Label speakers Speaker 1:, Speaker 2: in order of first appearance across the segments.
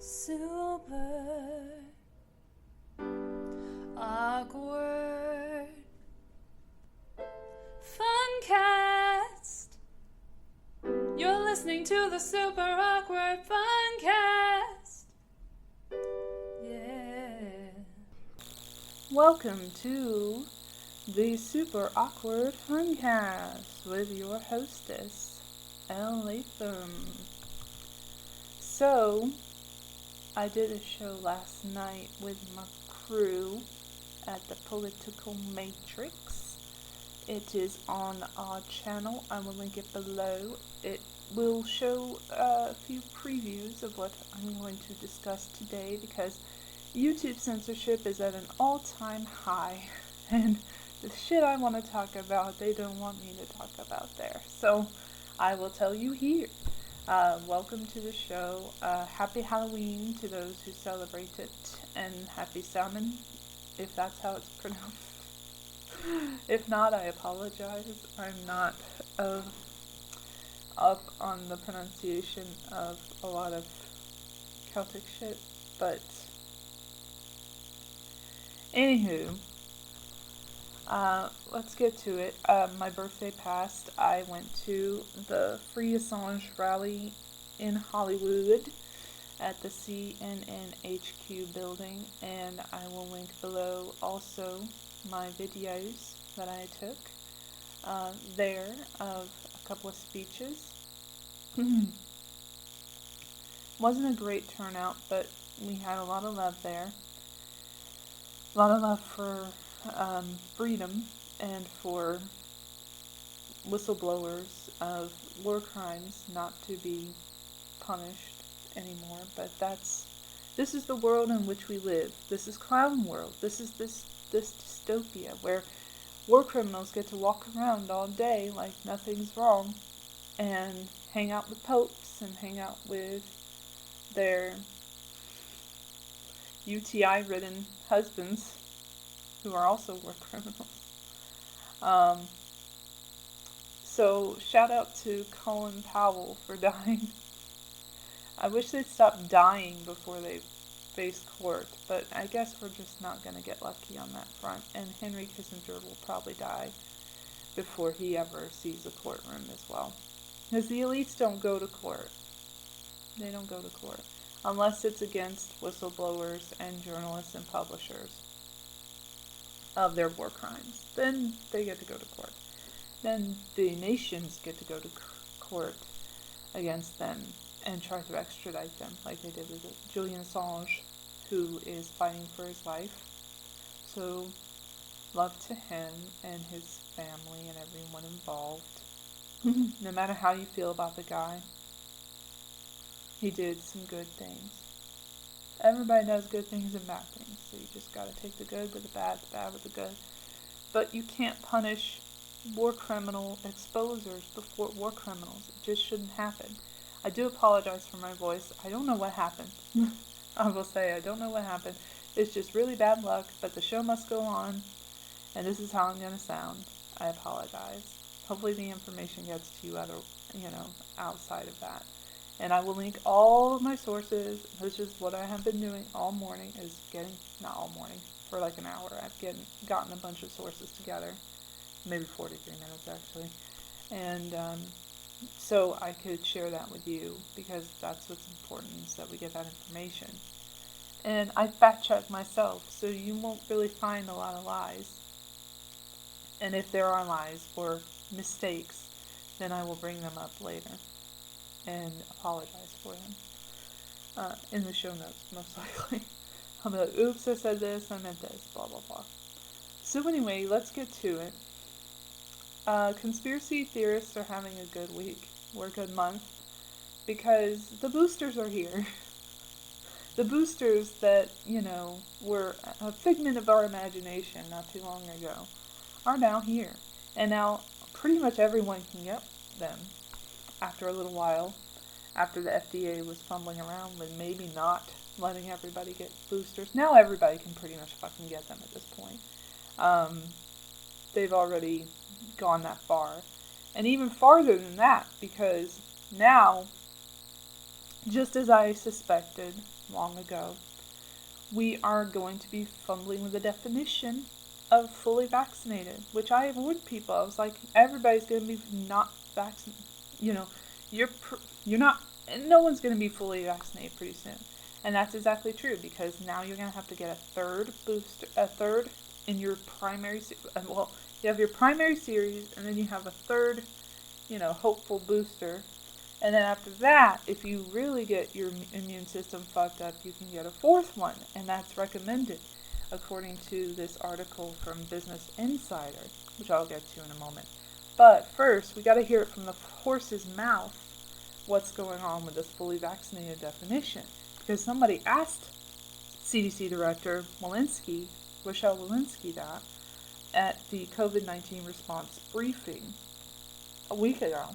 Speaker 1: Super awkward Funcast. You're listening to the Super Awkward Funcast. Yeah. Welcome to the Super Awkward Funcast with your hostess, Elle, Latham. So, I did a show last night with my crew at the Political Matrix. It is on our channel. I will link it below. It will show a few previews of what I'm going to discuss today because YouTube censorship is at an all-time high. And the shit I want to talk about, they don't want me to talk about there. So I will tell you here. Welcome to the show. Happy Halloween to those who celebrate it, and happy salmon, if that's how it's pronounced. If not, I apologize. I'm not up on the pronunciation of a lot of Celtic shit, but anywho, let's get to it. My birthday passed. I went to the Free Assange rally in Hollywood at the CNN HQ building, and I will link below also my videos that I took there of a couple of speeches. Wasn't a great turnout, but we had a lot of love there. A lot of love for freedom and for whistleblowers of war crimes not to be punished anymore. But this is the world in which we live. This is clown world. This is this dystopia where war criminals get to walk around all day like nothing's wrong and hang out with popes and hang out with their UTI-ridden husbands who are also war criminals. So shout out to Colin Powell for dying. I wish they'd stop dying before they face court, but I guess we're just not going to get lucky on that front, and Henry Kissinger will probably die before he ever sees a courtroom as well. Because the elites don't go to court. They don't go to court. Unless it's against whistleblowers and journalists and publishers of their war crimes. Then they get to go to court. Then the nations get to go to court against them and try to extradite them, like they did with Julian Assange, who is fighting for his life. So, love to him and his family and everyone involved. No matter how you feel about the guy, he did some good things. Everybody does good things and bad things, so you just gotta take the good with the bad with the good. But you can't punish war criminal exposers before war criminals. It just shouldn't happen. I do apologize for my voice. I don't know what happened. I will say I don't know what happened. It's just really bad luck, but the show must go on, and this is how I'm gonna sound. I apologize. Hopefully the information gets to you outside of that. And I will link all of my sources. This is what I have been doing all morning, not all morning, for like an hour. I've gotten a bunch of sources together. Maybe 43 minutes, actually. And so I could share that with you, because that's what's important, is that we get that information. And I fact-check myself, so you won't really find a lot of lies. And if there are lies or mistakes, then I will bring them up later and apologize for them in the show notes, most likely. I'll be like, oops, I said this, I meant this, blah, blah, blah. So anyway, let's get to it. Conspiracy theorists are having a good week, or a good month, because the boosters are here. The boosters that, were a figment of our imagination not too long ago are now here. And now pretty much everyone can get them. After a little while, after the FDA was fumbling around with maybe not letting everybody get boosters. Now everybody can pretty much fucking get them at this point. They've already gone that far. And even farther than that, because now just as I suspected long ago, we are going to be fumbling with the definition of fully vaccinated, which I warned people. I was like, everybody's going to be not vaccinated. You know, you're not, and no one's going to be fully vaccinated pretty soon. And that's exactly true, because now you're going to have to get a third in your primary, well, you have your primary series, and then you have a third, hopeful booster. And then after that, if you really get your immune system fucked up, you can get a fourth one, and that's recommended, according to this article from Business Insider, which I'll get to in a moment. But first, we got to hear it from the horse's mouth what's going on with this fully vaccinated definition. Because somebody asked CDC Director Rochelle Walensky, that at the COVID-19 response briefing a week ago.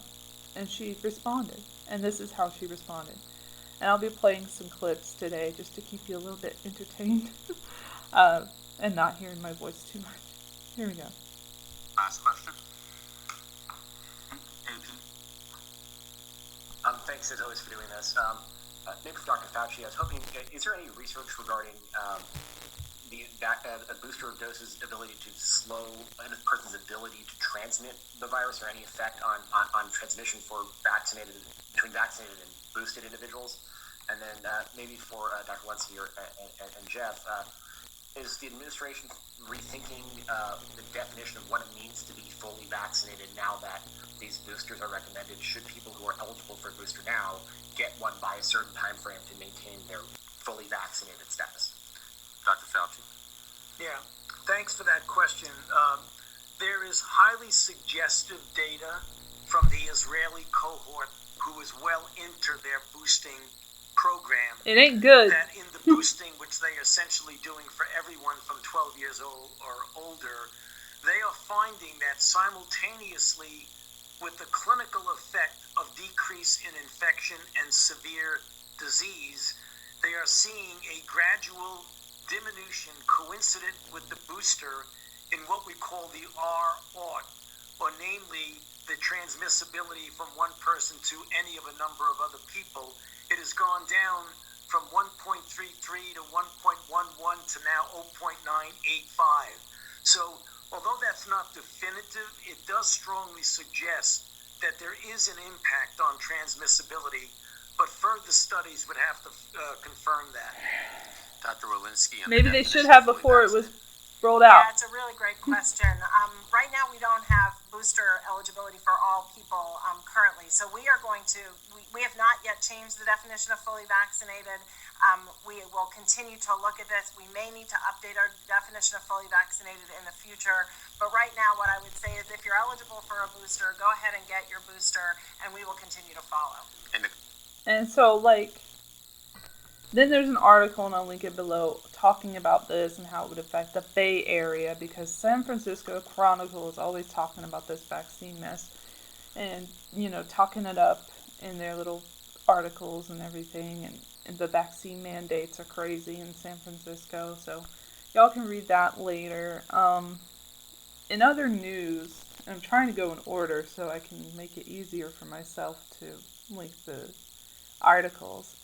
Speaker 1: And she responded. And this is how she responded. And I'll be playing some clips today just to keep you a little bit entertained and not hearing my voice too much. Here we go.
Speaker 2: Last question.
Speaker 3: Thanks as always for doing this. Maybe for Dr. Fauci, I was hoping, is there any research regarding a booster doses ability to slow a person's ability to transmit the virus, or any effect on transmission between vaccinated and boosted individuals? And then maybe for Dr. Walensky and Jeff, is the administration rethinking the definition of what it means to be fully vaccinated now that these boosters are recommended? Should people who are eligible for a booster now get one by a certain time frame to maintain their fully vaccinated status?
Speaker 2: Dr. Fauci.
Speaker 4: Yeah, thanks for that question. There is highly suggestive data from the Israeli cohort who is well into their boosting program.
Speaker 1: It ain't good.
Speaker 4: That in the boosting, which they are essentially doing for everyone from 12 years old or older, they are finding that simultaneously with the clinical effect of decrease in infection and severe disease, they are seeing a gradual diminution coincident with the booster in what we call the R-aught, or namely the transmissibility from one person to any of a number of other people. It has gone down from 1.33 to 1.11 to now 0.985. So although that's not definitive, it does strongly suggest that there is an impact on transmissibility, but further studies would have to confirm that.
Speaker 2: Dr. Walensky.
Speaker 1: Maybe they should have before it was rolled out.
Speaker 5: Yeah, it's a really great question. Right now we don't have booster eligibility for all people currently, so we are going to, we have not yet changed the definition of fully vaccinated. We will continue to look at this. We may need to update our definition of fully vaccinated in the future, but right now what I would say is if you're eligible for a booster, go ahead and get your booster, and we will continue to follow.
Speaker 1: And so, then there's an article, and I'll link it below, talking about this and how it would affect the Bay Area, because San Francisco Chronicle is always talking about this vaccine mess and, talking it up in their little articles and everything, and the vaccine mandates are crazy in San Francisco, so y'all can read that later. In other news, I'm trying to go in order so I can make it easier for myself to link the articles.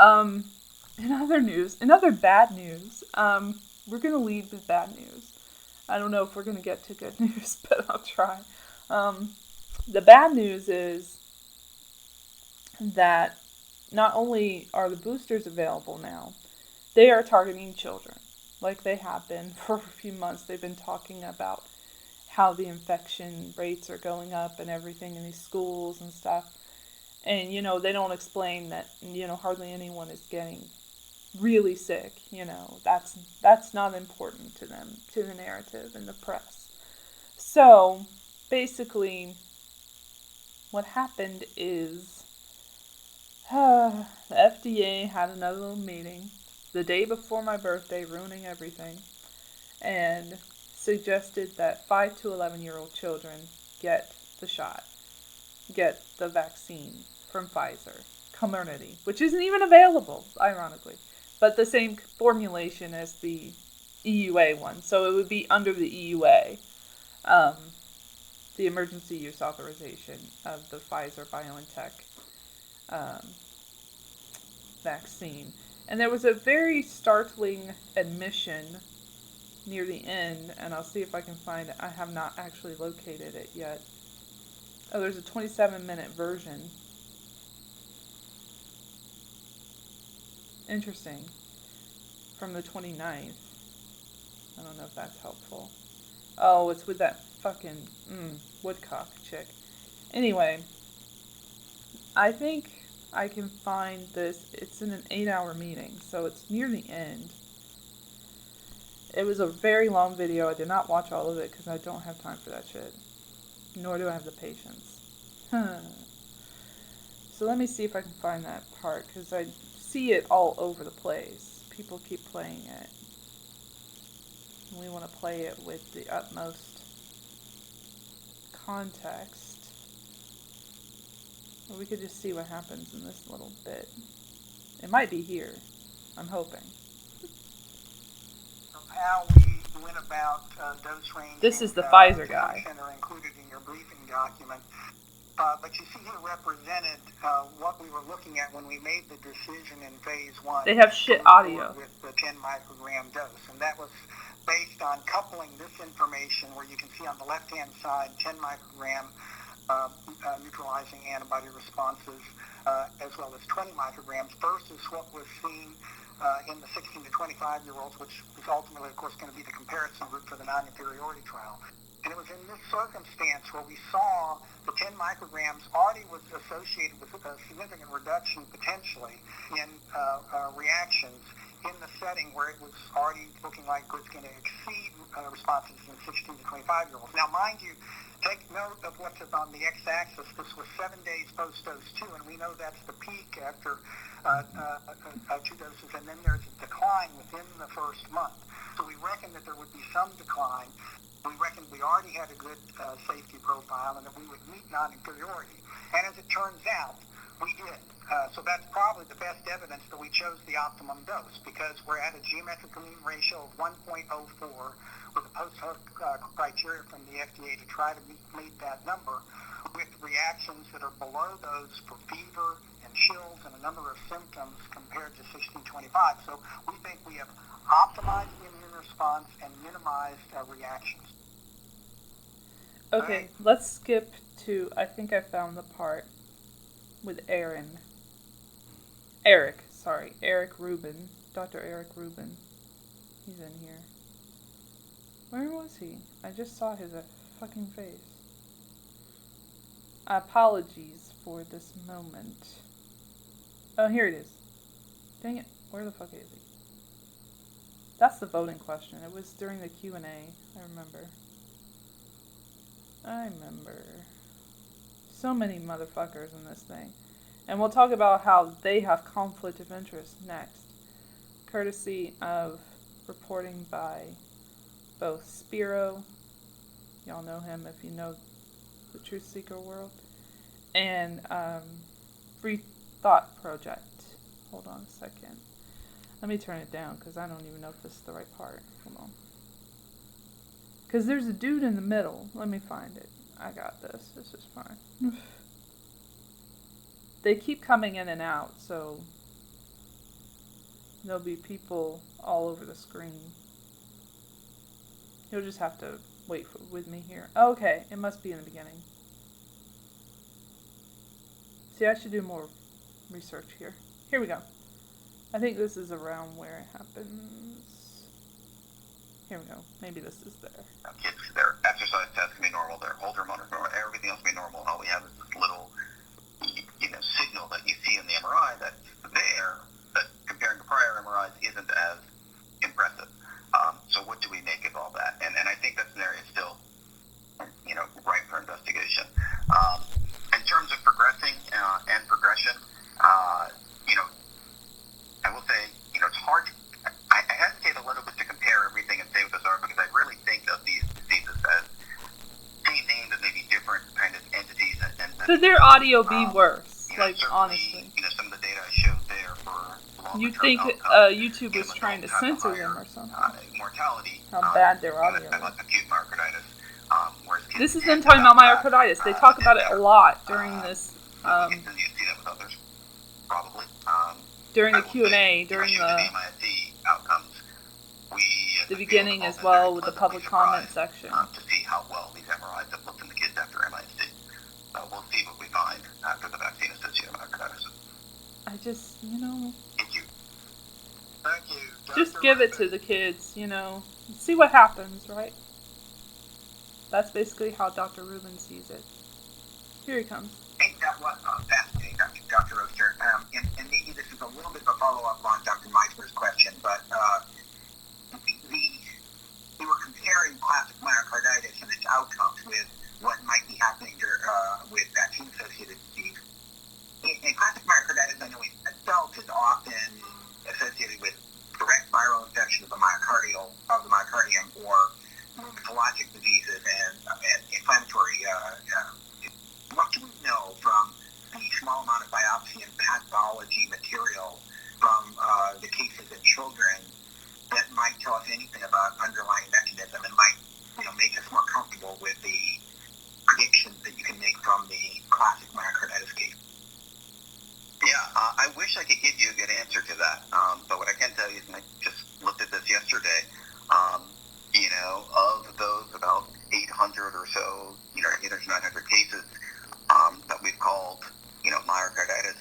Speaker 1: In other bad news, we're going to lead with bad news. I don't know if we're going to get to good news, but I'll try. The bad news is that not only are the boosters available now, they are targeting children, like they have been for a few months. They've been talking about how the infection rates are going up and everything in these schools and stuff. And, they don't explain that, hardly anyone is getting really sick. That's not important to them, to the narrative and the press. So, basically, what happened is the FDA had another little meeting the day before my birthday, ruining everything, and suggested that 5 to 11-year-old children get the shot. Get the vaccine from Pfizer, Comirnaty, which isn't even available, ironically, but the same formulation as the EUA one, so it would be under the EUA, the emergency use authorization of the Pfizer BioNTech vaccine. And there was a very startling admission near the end, and I'll see if I can find it. I have not actually located it yet. Oh, there's a 27-minute version. Interesting. From the 29th. I don't know if that's helpful. Oh, it's with that fucking woodcock chick. Anyway, I think I can find this. It's in an 8-hour meeting, so it's near the end. It was a very long video. I did not watch all of it because I don't have time for that shit. Nor do I have the patience. So let me see if I can find that part, because I see it all over the place. People keep playing it. We want to play it with the utmost context. Or we could just see what happens in this little bit. It might be here. I'm hoping.
Speaker 6: How we went about dose ranging.
Speaker 1: This is the Pfizer guy.
Speaker 6: Are included in your briefing document. But you see here represented what we were looking at when we made the decision in phase 1.
Speaker 1: They have shit audio.
Speaker 6: With the 10 microgram dose. And that was based on coupling this information where you can see on the left-hand side 10 microgram neutralizing antibody responses as well as 20 micrograms versus what was seen in the 16 to 25-year-olds, which was ultimately, of course, going to be the comparison group for the non-inferiority trial. And it was in this circumstance where we saw the 10 micrograms already was associated with a significant reduction potentially in reactions in the setting where it was already looking like it was going to exceed responses in 16 to 25-year-olds. Now, mind you, take note of what's on the x-axis. This was 7 days post-dose 2, and we know that's the peak after 2 doses, and then there's a decline within the first month. So we reckon that there would be some decline. We reckon we already had a good safety profile and that we would meet non-inferiority. And as it turns out, we did. So that's probably the best evidence that we chose the optimum dose, because we're at a geometric mean ratio of 1.04 with a post-hoc criteria from the FDA to try to meet that number, with reactions that are below those for fever and chills and a number of symptoms compared to 1625. So we think we have optimized the immune response and minimized reactions.
Speaker 1: Okay, let's skip to, I think I found the part with Eric Rubin. Dr. Eric Rubin. He's in here. Where was he? I just saw his fucking face. Apologies for this moment. Oh, here it is. Dang it. Where the fuck is he? That's the voting question. It was during the Q&A. I remember. So many motherfuckers in this thing. And we'll talk about how they have conflict of interest next. Courtesy of reporting by both Spiro, y'all know him if you know the Truth Seeker world, and Free Thought Project. Hold on a second. Let me turn it down because I don't even know if this is the right part. Hold on. Because there's a dude in the middle. Let me find it. I got this. This is fine. They keep coming in and out, so there'll be people all over the screen. You'll just have to wait with me here. Okay, it must be in the beginning. See, I should do more research here. Here we go. I think this is around where it happens. Here we go. Maybe this is there.
Speaker 7: Kids, their exercise tests can be normal, their whole hormone is normal, everything else can be normal, and all we have is this little, signal that you see in the MRI that's there, that comparing to prior MRIs isn't as impressive. So what do we make of all that? And I think that's an area still, ripe for investigation. In terms of progressing and progression, I will say, it's hard. I hesitate a little bit to compare everything and say what those are, because I really think of these diseases as being named as maybe different kind of entities.
Speaker 1: Could their audio be worse?
Speaker 7: Honestly. Some of the data I showed there for
Speaker 1: you think YouTube was trying to censor them or something?
Speaker 7: Mortality.
Speaker 1: How bad their audio is.
Speaker 7: Acute myocarditis.
Speaker 1: This is them talking about myocarditis. They talk about it a lot during this.
Speaker 7: You see that with others, probably.
Speaker 1: during the Q&A, during the
Speaker 7: outcomes,
Speaker 1: the beginning as well with the public comment section.
Speaker 7: To see how well these MRIs have looked in the kids after MISD. We'll see what we find after the vaccine-associated myocarditis.
Speaker 1: I just,
Speaker 7: Thank you.
Speaker 6: Thank you.
Speaker 1: just give it to the kids, see what happens, right? That's basically how Dr. Rubin sees it. Here he comes.
Speaker 6: I think that was fascinating, Dr. Roaster. And maybe this is a little bit of a follow-up on Dr. Meisler's question, but we were comparing classic myocarditis and its outcomes with what might be happening with vaccine-associated disease. In classic myocarditis, I know itself is often associated with direct viral infection of the myocardium, or rheumatologic diseases and inflammatory. What do we know from the small amount of biopsy and pathology material from the cases in children that might tell us anything about underlying mechanism and might, make us more comfortable with the predictions that you can make from the classic myocarditis case?
Speaker 7: Yeah, I wish I could give you a good answer to that. But what I can tell you is, and I just looked at this yesterday, of those about 800 or so, 800 to 900 cases that we've called, myocarditis,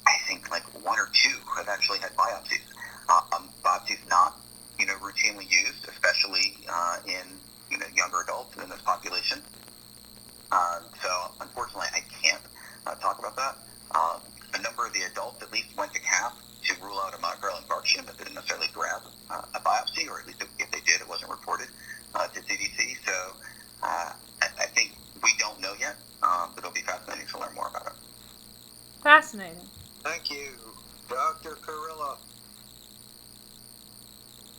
Speaker 7: I think like one or two have actually had biopsies. Biopsies not, routinely used, especially in, younger adults in this population. So unfortunately, I can't talk about that. A number of the adults at least went to CAP to rule out a myocardial infarction, but didn't necessarily grab a biopsy, or at least if they did, it wasn't reported to CDC. So I think we don't know yet, but it'll be fascinating to learn more about it.
Speaker 1: Fascinating.
Speaker 6: Thank you. Dr. Carilla.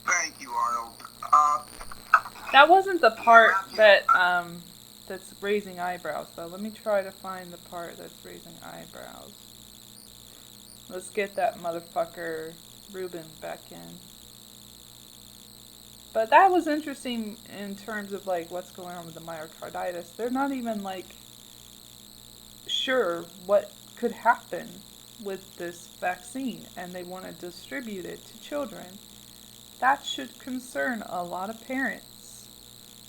Speaker 6: Thank you, Arnold.
Speaker 1: That wasn't the part that that's raising eyebrows, though. Let me try to find the part that's raising eyebrows. Let's get that motherfucker Rubin back in. But that was interesting in terms of, what's going on with the myocarditis. They're not even, sure what could happen with this vaccine, and they want to distribute it to children. That should concern a lot of parents,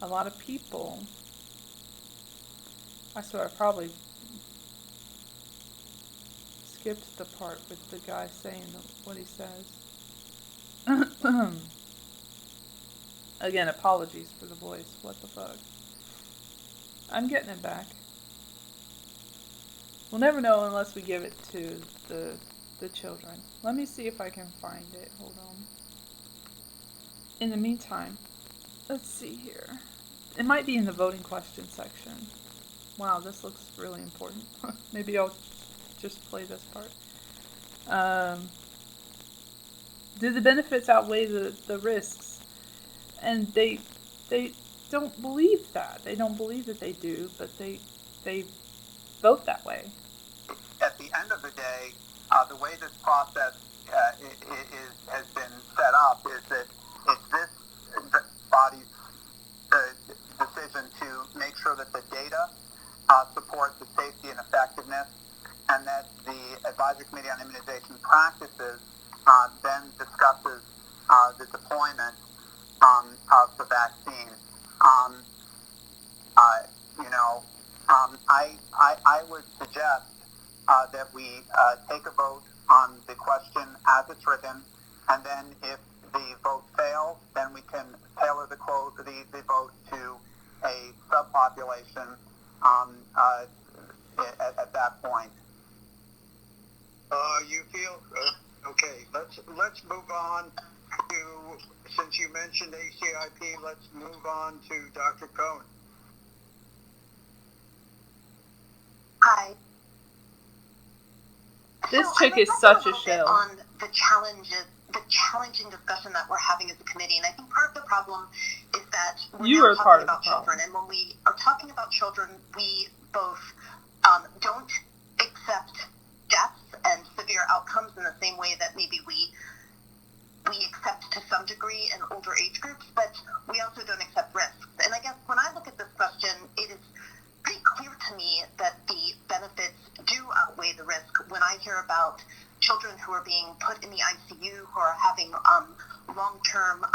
Speaker 1: a lot of people. I swear I probably skipped the part with the guy saying what he says. Again, apologies for the voice. What the fuck? I'm getting it back. We'll never know unless we give it to the children. Let me see if I can find it. Hold on. In the meantime, let's see here. It might be in the voting question section. Wow, this looks really important. Maybe I'll just play this part. Do the benefits outweigh the risks? And they don't believe that. They don't believe that they do, but they vote that way.
Speaker 6: At the end of the day, the way this process has been set up is that it's this body's decision to make sure that the data support the safety and effectiveness, and that the Advisory Committee on Immunization Practices then discusses the deployment of the vaccine. I would suggest that we take a vote on the question as it's written, and then if the vote fails, then we can tailor the vote to a subpopulation at that point. You feel okay? Let's move on to, since you mentioned ACIP, let's move on to Dr. Cohen.
Speaker 8: Hi.
Speaker 1: This chick is such a shell.
Speaker 8: On the challenging discussion that we're having as a committee, and I think part of the problem is that we're now talking about children, and when we are talking about children, we both don't accept deaths and severe outcomes in the same way that maybe we accept to some degree in older age groups, but we also don't accept risks. And I guess when I look at this question, it is pretty clear to me that the benefits do outweigh the risk when I hear about children who are being put in the ICU, who are having long-term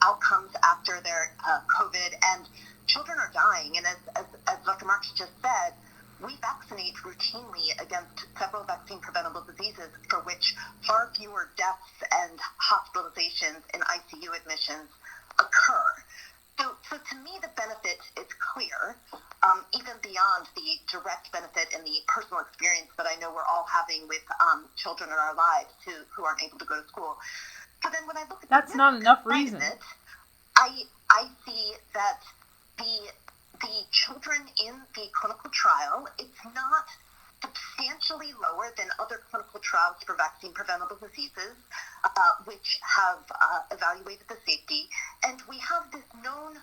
Speaker 8: outcomes after their COVID, and children are dying. And as Dr. Marks just said, we vaccinate routinely against several vaccine-preventable diseases for which far fewer deaths and hospitalizations and ICU admissions occur. So to me, the benefit is clear, even beyond the direct benefit and the personal experience that I know we're all having with children in our lives who aren't able to go to school. So then when I look at
Speaker 1: that's not enough reason.
Speaker 8: I see that the children in the clinical trial, it's not substantially lower than other clinical trials for vaccine-preventable diseases, which have evaluated the safety. And we have this known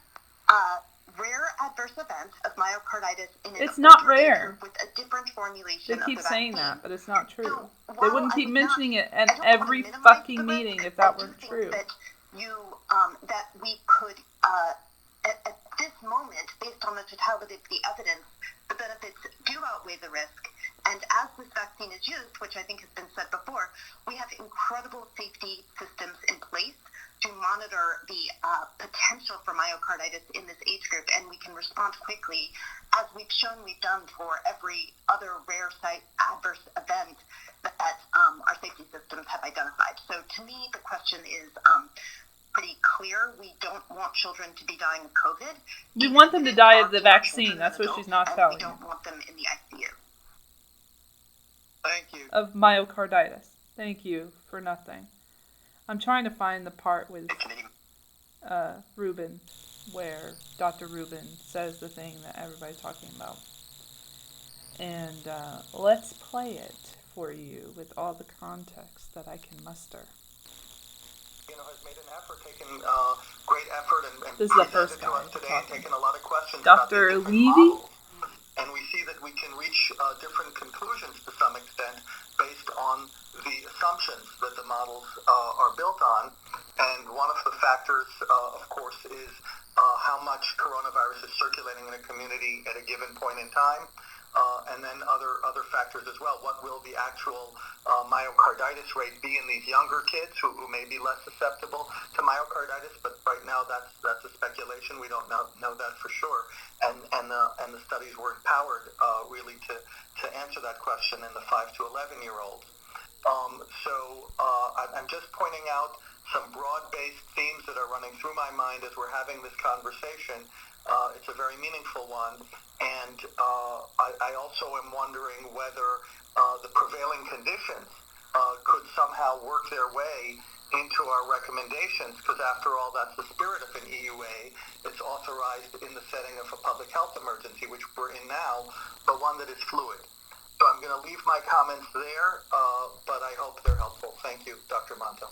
Speaker 8: rare adverse event of myocarditis in an
Speaker 1: it's not
Speaker 8: older age
Speaker 1: rare.
Speaker 8: group with a different formulation
Speaker 1: They keep
Speaker 8: of the
Speaker 1: saying
Speaker 8: vaccine.
Speaker 1: that, but it's not true.
Speaker 8: So,
Speaker 1: They wouldn't keep mentioning it at
Speaker 8: I don't
Speaker 1: every
Speaker 8: wanna minimize
Speaker 1: fucking
Speaker 8: the risk.
Speaker 1: meeting if that
Speaker 8: I do
Speaker 1: weren't
Speaker 8: think
Speaker 1: true.
Speaker 8: That that we could, at this moment, based on the totality of the evidence, the benefits do outweigh the risk. And as this vaccine is used, which I think has been said before, we have incredible safety systems in place to monitor the potential for myocarditis in this age group, and we can respond quickly, as we've shown we've done for every other rare adverse event that our safety systems have identified. So to me, the question is pretty clear. We don't want children to be dying of COVID.
Speaker 1: We want them to die of the vaccine. That's what she's not telling
Speaker 8: you. We
Speaker 1: you.
Speaker 8: don't want them in the ICU.
Speaker 6: Thank you.
Speaker 1: Of myocarditis. Thank you for nothing. I'm trying to find the part with Rubin, where Dr. Rubin says the thing that everybody's talking about. And let's play it for you with all the context that I can muster.
Speaker 9: Has made an effort, taken great effort, and
Speaker 1: this is the first guy
Speaker 9: to us today, and taken a lot of questions.
Speaker 1: Dr. Levy?
Speaker 9: And we see that we can reach different conclusions to some extent based on the assumptions that the models are built on. And one of the factors, of course, is how much coronavirus is circulating in a community at a given point in time. And then other factors as well. What will the actual myocarditis rate be in these younger kids who may be less susceptible to myocarditis? But right now, that's a speculation. We don't know that for sure. And the studies weren't powered really to answer that question in the 5 to 11-year-olds. So I'm just pointing out some broad-based themes that are running through my mind as we're having this conversation. It's a very meaningful one. And I also am wondering whether the prevailing conditions could somehow work their way into our recommendations, because after all, that's the spirit of an EUA. It's authorized in the setting of a public health emergency, which we're in now, but one that is fluid. So I'm going to leave my comments there, but I hope they're helpful. Thank you, Dr. Monto.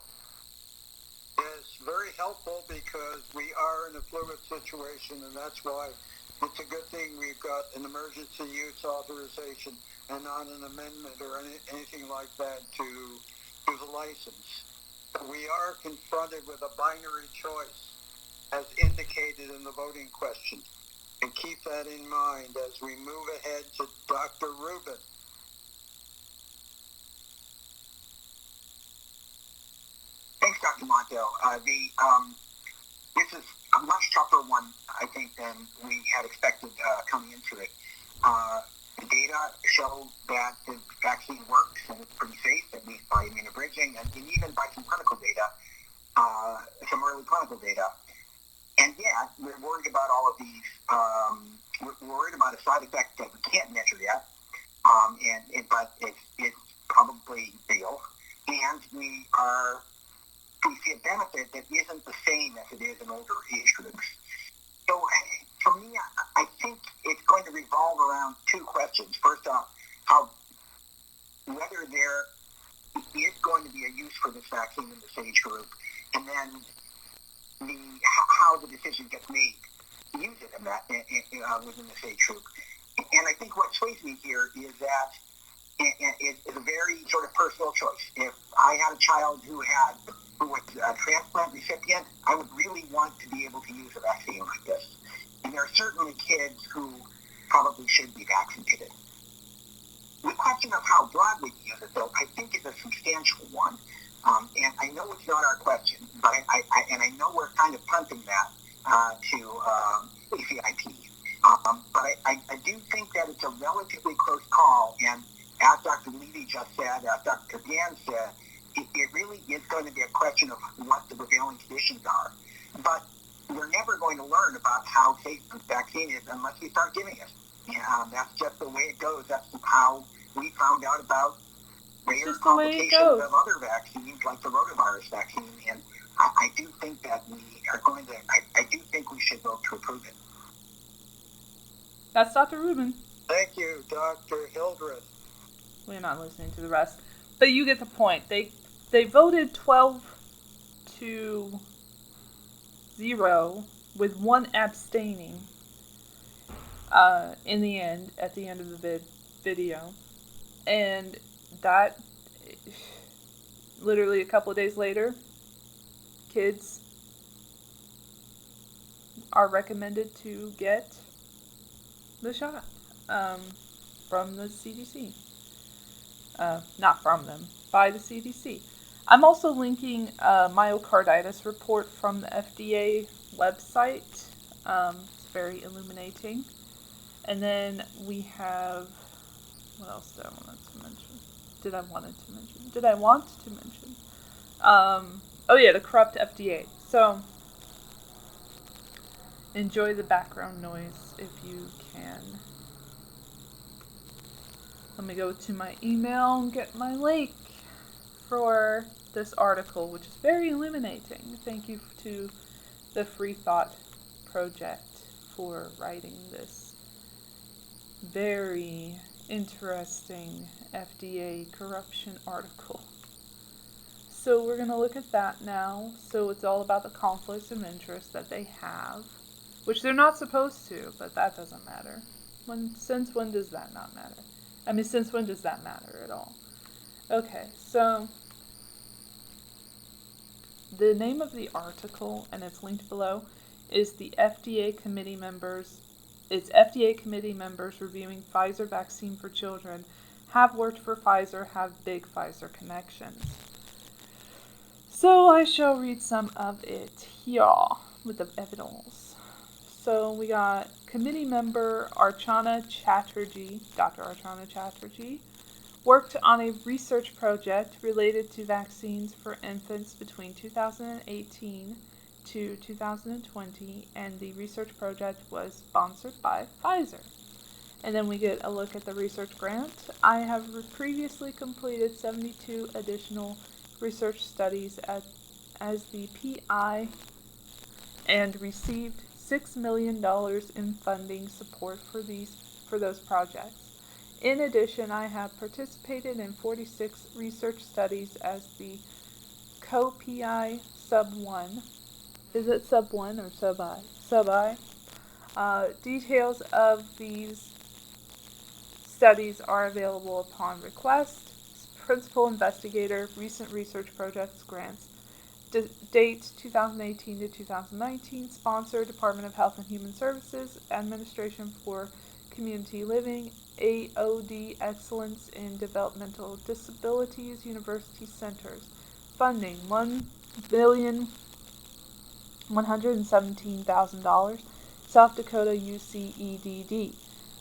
Speaker 6: It's very helpful because we are in a fluid situation, and that's why it's a good thing we've got an emergency use authorization and not an amendment or anything like that to the license. We are confronted with a binary choice, as indicated in the voting question. And keep that in mind as we move ahead to Dr. Rubin.
Speaker 10: Thanks, Dr. Monto. This is a much tougher one, I think, than we had expected coming into it. The data show that the vaccine works and it's pretty safe, at least by immunobridging, and even by some clinical data, some early clinical data. And yet, we're worried about all of these. We're worried about a side effect that we can't measure yet, but it's probably real. And we see a benefit that isn't the same as it is in older age groups. So for me, I think it's going to revolve around two questions. First off, whether there is going to be a use for this vaccine in this age group, and then how the decision gets made to use it within this age group. And I think what sways me here is that it's a very sort of personal choice. If I had a child who was a transplant recipient, I would really want to be able to use a vaccine like this. And there are certainly kids who probably should be vaccinated. the question of how broad we use it, though, I think is a substantial one. And I know it's not our question, but I know we're kind of punting that to ACIP. But I do think that it's a relatively close call, and as Dr. Levy just said, Dr. Gan said, it really is going to be a question of what the prevailing conditions are. But we're never going to learn about how safe the vaccine is unless we start giving it. That's just the way it goes. That's how we found out about rare complications of other vaccines, like the rotavirus vaccine. And I do think that we are going to, I do think we should vote to approve it.
Speaker 1: That's Dr. Rubin.
Speaker 9: Thank you, Dr. Hildreth.
Speaker 1: We're not listening to the rest. But you get the point. They voted 12-0 with one abstaining in the end, at the end of the video. And that, literally a couple of days later, kids are recommended to get the shot from the CDC. Not from them, by the CDC. I'm also linking a myocarditis report from the FDA website. It's very illuminating. And then we have, what else did I want to mention? Oh yeah, the corrupt FDA. So, enjoy the background noise if you can. Let me go to my email and get my link for this article, which is very illuminating. Thank you to the Free Thought Project for writing this very interesting FDA corruption article. So we're going to look at that now. So it's all about the conflicts of interest that they have, which they're not supposed to, but that doesn't matter. Since when does that not matter? Since when does that matter at all? Okay, so the name of the article, and it's linked below, is the FDA committee members. It's FDA committee members reviewing Pfizer vaccine for children. Have worked for Pfizer, have big Pfizer connections. So I shall read some of it here with the evidence. So we got committee member Archana Chatterjee, Dr. Archana Chatterjee, worked on a research project related to vaccines for infants between 2018 to 2020, and the research project was sponsored by Pfizer. And then we get a look at the research grant. I have previously completed 72 additional research studies as the PI and received $6 million in funding support for those projects. In addition, I have participated in 46 research studies as the co-PI sub-1. Is it sub-1 or sub-I? Sub-I. Details of these studies are available upon request. Principal investigator, recent research projects, grants. Date 2018 to 2019. Sponsor, Department of Health and Human Services, Administration for Community Living, AOD Excellence in Developmental Disabilities, University Centers. Funding $1,117,000. South Dakota UCEDD.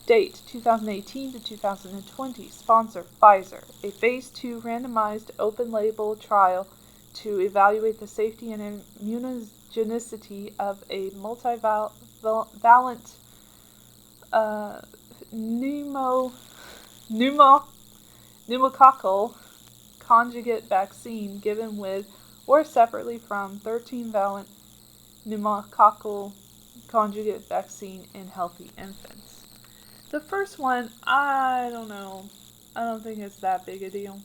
Speaker 1: Date 2018 to 2020. Sponsor Pfizer. A phase 2 randomized open-label trial to evaluate the safety and immunogenicity of a multivalent pneumococcal conjugate vaccine given with or separately from 13-valent pneumococcal conjugate vaccine in healthy infants. The first one, I don't know. I don't think it's that big a deal.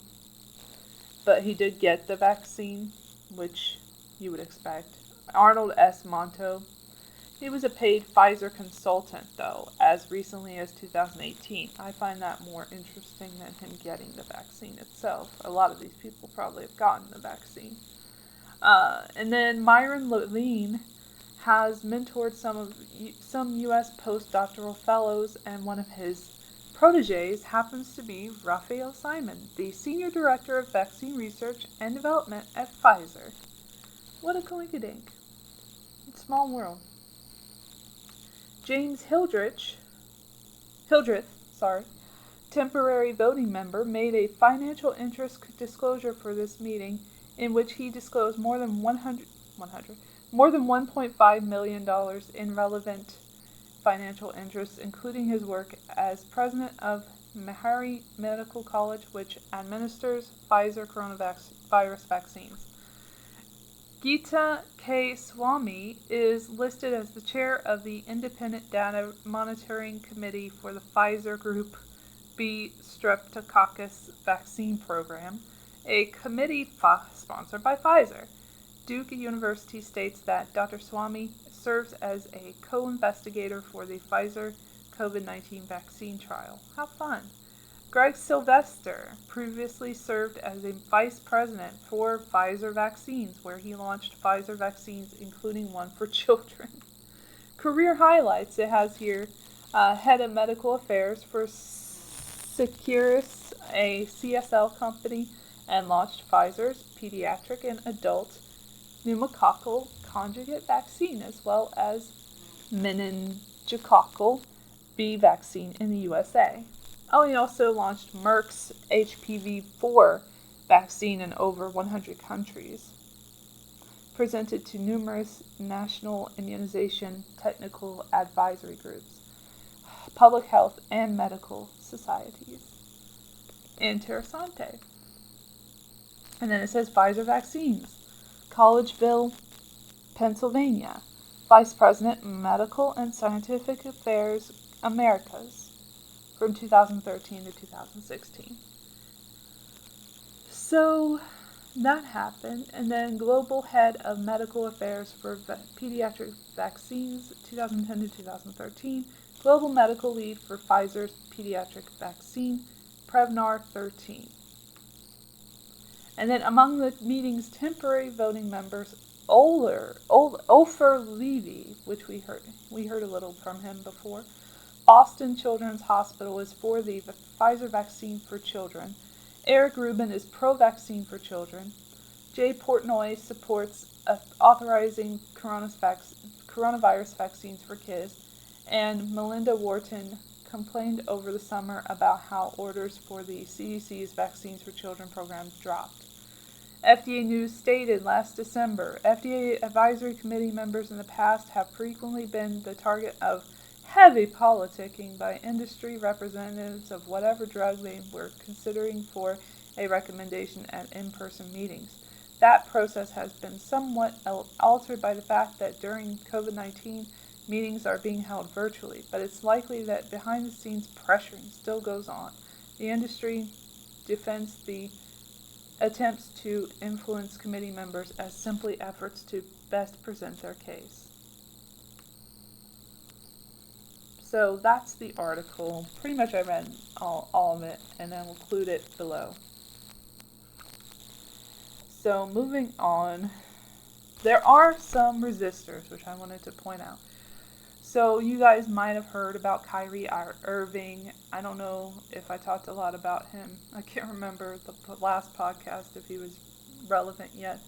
Speaker 1: But he did get the vaccine, which you would expect. Arnold S. Monto. He was a paid Pfizer consultant, though, as recently as 2018. I find that more interesting than him getting the vaccine itself. A lot of these people probably have gotten the vaccine. And then Myron Levine has mentored some U.S. postdoctoral fellows, and one of his proteges happens to be Raphael Simon, the Senior Director of Vaccine Research and Development at Pfizer. What a coinkydink. Small world. James Hildreth, temporary voting member, made a financial interest disclosure for this meeting in which he disclosed more than $1.5 million in relevant financial interests, including his work as president of Meharry Medical College, which administers Pfizer coronavirus vaccines. Geeta K. Swamy is listed as the chair of the Independent Data Monitoring Committee for the Pfizer Group B Streptococcus Vaccine Program, a committee sponsored by Pfizer. Duke University states that Dr. Swamy serves as a co-investigator for the Pfizer COVID-19 vaccine trial. How fun! Greg Sylvester previously served as a vice president for Pfizer Vaccines, where he launched Pfizer vaccines, including one for children. Career highlights, it has here, head of medical affairs for Seqirus, a CSL company, and launched Pfizer's pediatric and adult pneumococcal conjugate vaccine, as well as meningococcal B vaccine in the USA. Oh, he also launched Merck's HPV-4 vaccine in over 100 countries. Presented to numerous national immunization technical advisory groups, public health, and medical societies. Interessante. And then it says Pfizer Vaccines, Collegeville, Pennsylvania. Vice President, Medical and Scientific Affairs, Americas, from 2013 to 2016. So that happened, and then Global Head of Medical Affairs for Pediatric Vaccines, 2010 to 2013. Global Medical Lead for Pfizer's Pediatric Vaccine, Prevnar 13. And then among the meeting's temporary voting members, Ofer Levy, which we heard a little from him before. Boston Children's Hospital is for the Pfizer vaccine for children. Eric Rubin is pro-vaccine for children. Jay Portnoy supports authorizing coronavirus vaccines for kids. And Melinda Wharton complained over the summer about how orders for the CDC's Vaccines for Children program dropped. FDA News stated last December, FDA advisory committee members in the past have frequently been the target of heavy politicking by industry representatives of whatever drug they were considering for a recommendation at in-person meetings. That process has been somewhat altered by the fact that during COVID-19, meetings are being held virtually, but it's likely that behind-the-scenes pressuring still goes on. The industry defends the attempts to influence committee members as simply efforts to best present their case. So that's the article. Pretty much I read all of it, and I'll include it below. So moving on, there are some resistors, which I wanted to point out. So you guys might have heard about Kyrie Irving. I don't know if I talked a lot about him. I can't remember the last podcast if he was relevant yet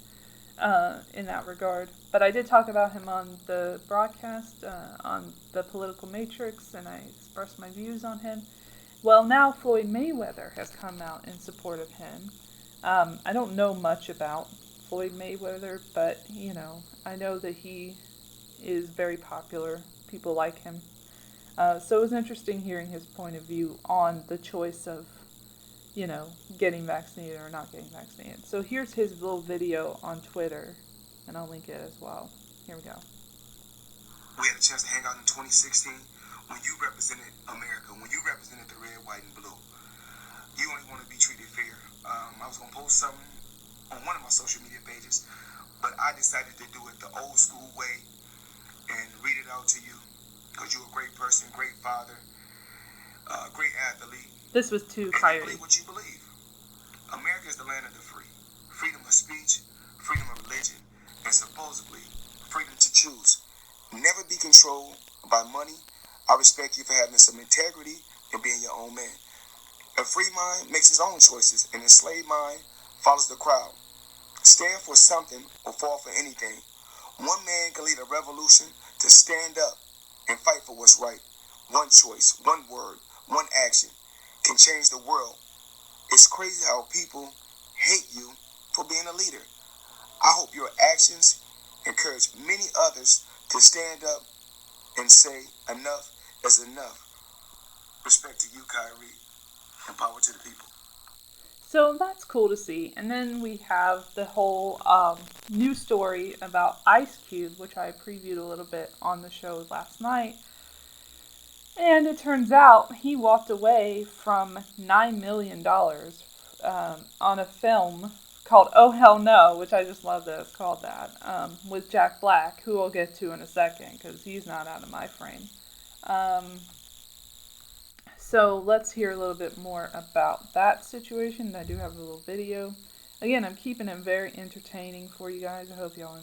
Speaker 1: in that regard. But I did talk about him on the broadcast, on the Political Matrix, and I expressed my views on him. Well, now Floyd Mayweather has come out in support of him. I don't know much about Floyd Mayweather, but, I know that he is very popular. People like him. So it was interesting hearing his point of view on the choice of, getting vaccinated or not getting vaccinated. So here's his little video on Twitter, and I'll link it as well. Here we go.
Speaker 11: We had a chance to hang out in 2016 when you represented America, when you represented the red, white, and blue. You only want to be treated fair. I was going to post something on one of my social media pages, but I decided to do it the old school way and read it out to you because you're a great person, great father, great athlete.
Speaker 1: This was to Kyrie.
Speaker 11: And you believe what you believe. America is the land of the free. Freedom of speech, freedom of religion, and supposedly freedom to choose. Never be controlled by money. I respect you for having some integrity and being your own man. A free mind makes his own choices. An enslaved mind follows the crowd. Stand for something or fall for anything. One man can lead a revolution to stand up and fight for what's right. One choice, one word, one action can change the world. It's crazy how people hate you for being a leader. I hope your actions encourage many others to stand up and say enough is enough. Respect to you, Kyrie, and power to the people.
Speaker 1: So that's cool to see. And then we have the whole news story about Ice Cube, which I previewed a little bit on the show last night. And it turns out he walked away from $9 million on a film called Oh Hell No, which I just love that it's called that, with Jack Black, who we'll get to in a second because he's not out of my frame. So let's hear a little bit more about that situation. I do have a little video. Again, I'm keeping it very entertaining for you guys. I hope y'all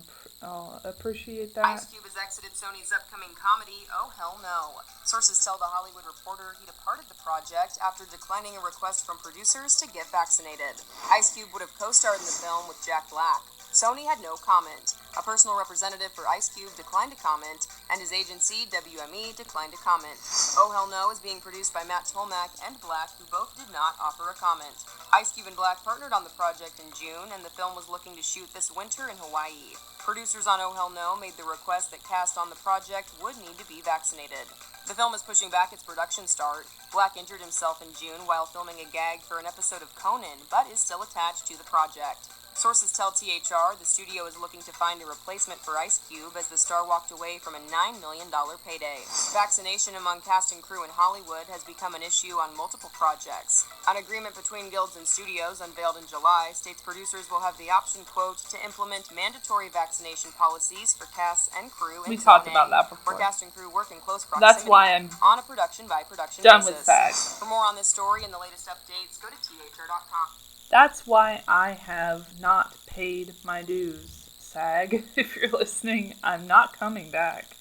Speaker 1: appreciate that.
Speaker 12: Ice Cube has exited Sony's upcoming comedy, Oh Hell No. Sources tell The Hollywood Reporter he departed the project after declining a request from producers to get vaccinated. Ice Cube would have co-starred in the film with Jack Black. Sony had no comment. A personal representative for Ice Cube declined to comment, and his agency, WME, declined to comment. Oh Hell No is being produced by Matt Tolmack and Black, who both did not offer a comment. Ice Cube and Black partnered on the project in June, and the film was looking to shoot this winter in Hawaii. Producers on Oh Hell No made the request that cast on the project would need to be vaccinated. The film is pushing back its production start. Black injured himself in June while filming a gag for an episode of Conan, but is still attached to the project. Sources tell THR the studio is looking to find a replacement for Ice Cube as the star walked away from a $9 million payday. Vaccination among cast and crew in Hollywood has become an issue on multiple projects. An agreement between guilds and studios unveiled in July states producers will have the option, quote, to implement mandatory vaccination policies for cast and crew in
Speaker 1: We talked about that before.
Speaker 12: Where cast and crew work in close proximity.
Speaker 1: That's why I'm
Speaker 12: on a production-by-production
Speaker 1: done
Speaker 12: basis.
Speaker 1: with SAG.
Speaker 12: For more on this story and the latest updates, go to thr.com.
Speaker 1: That's why I have not paid my dues, SAG. If you're listening, I'm not coming back.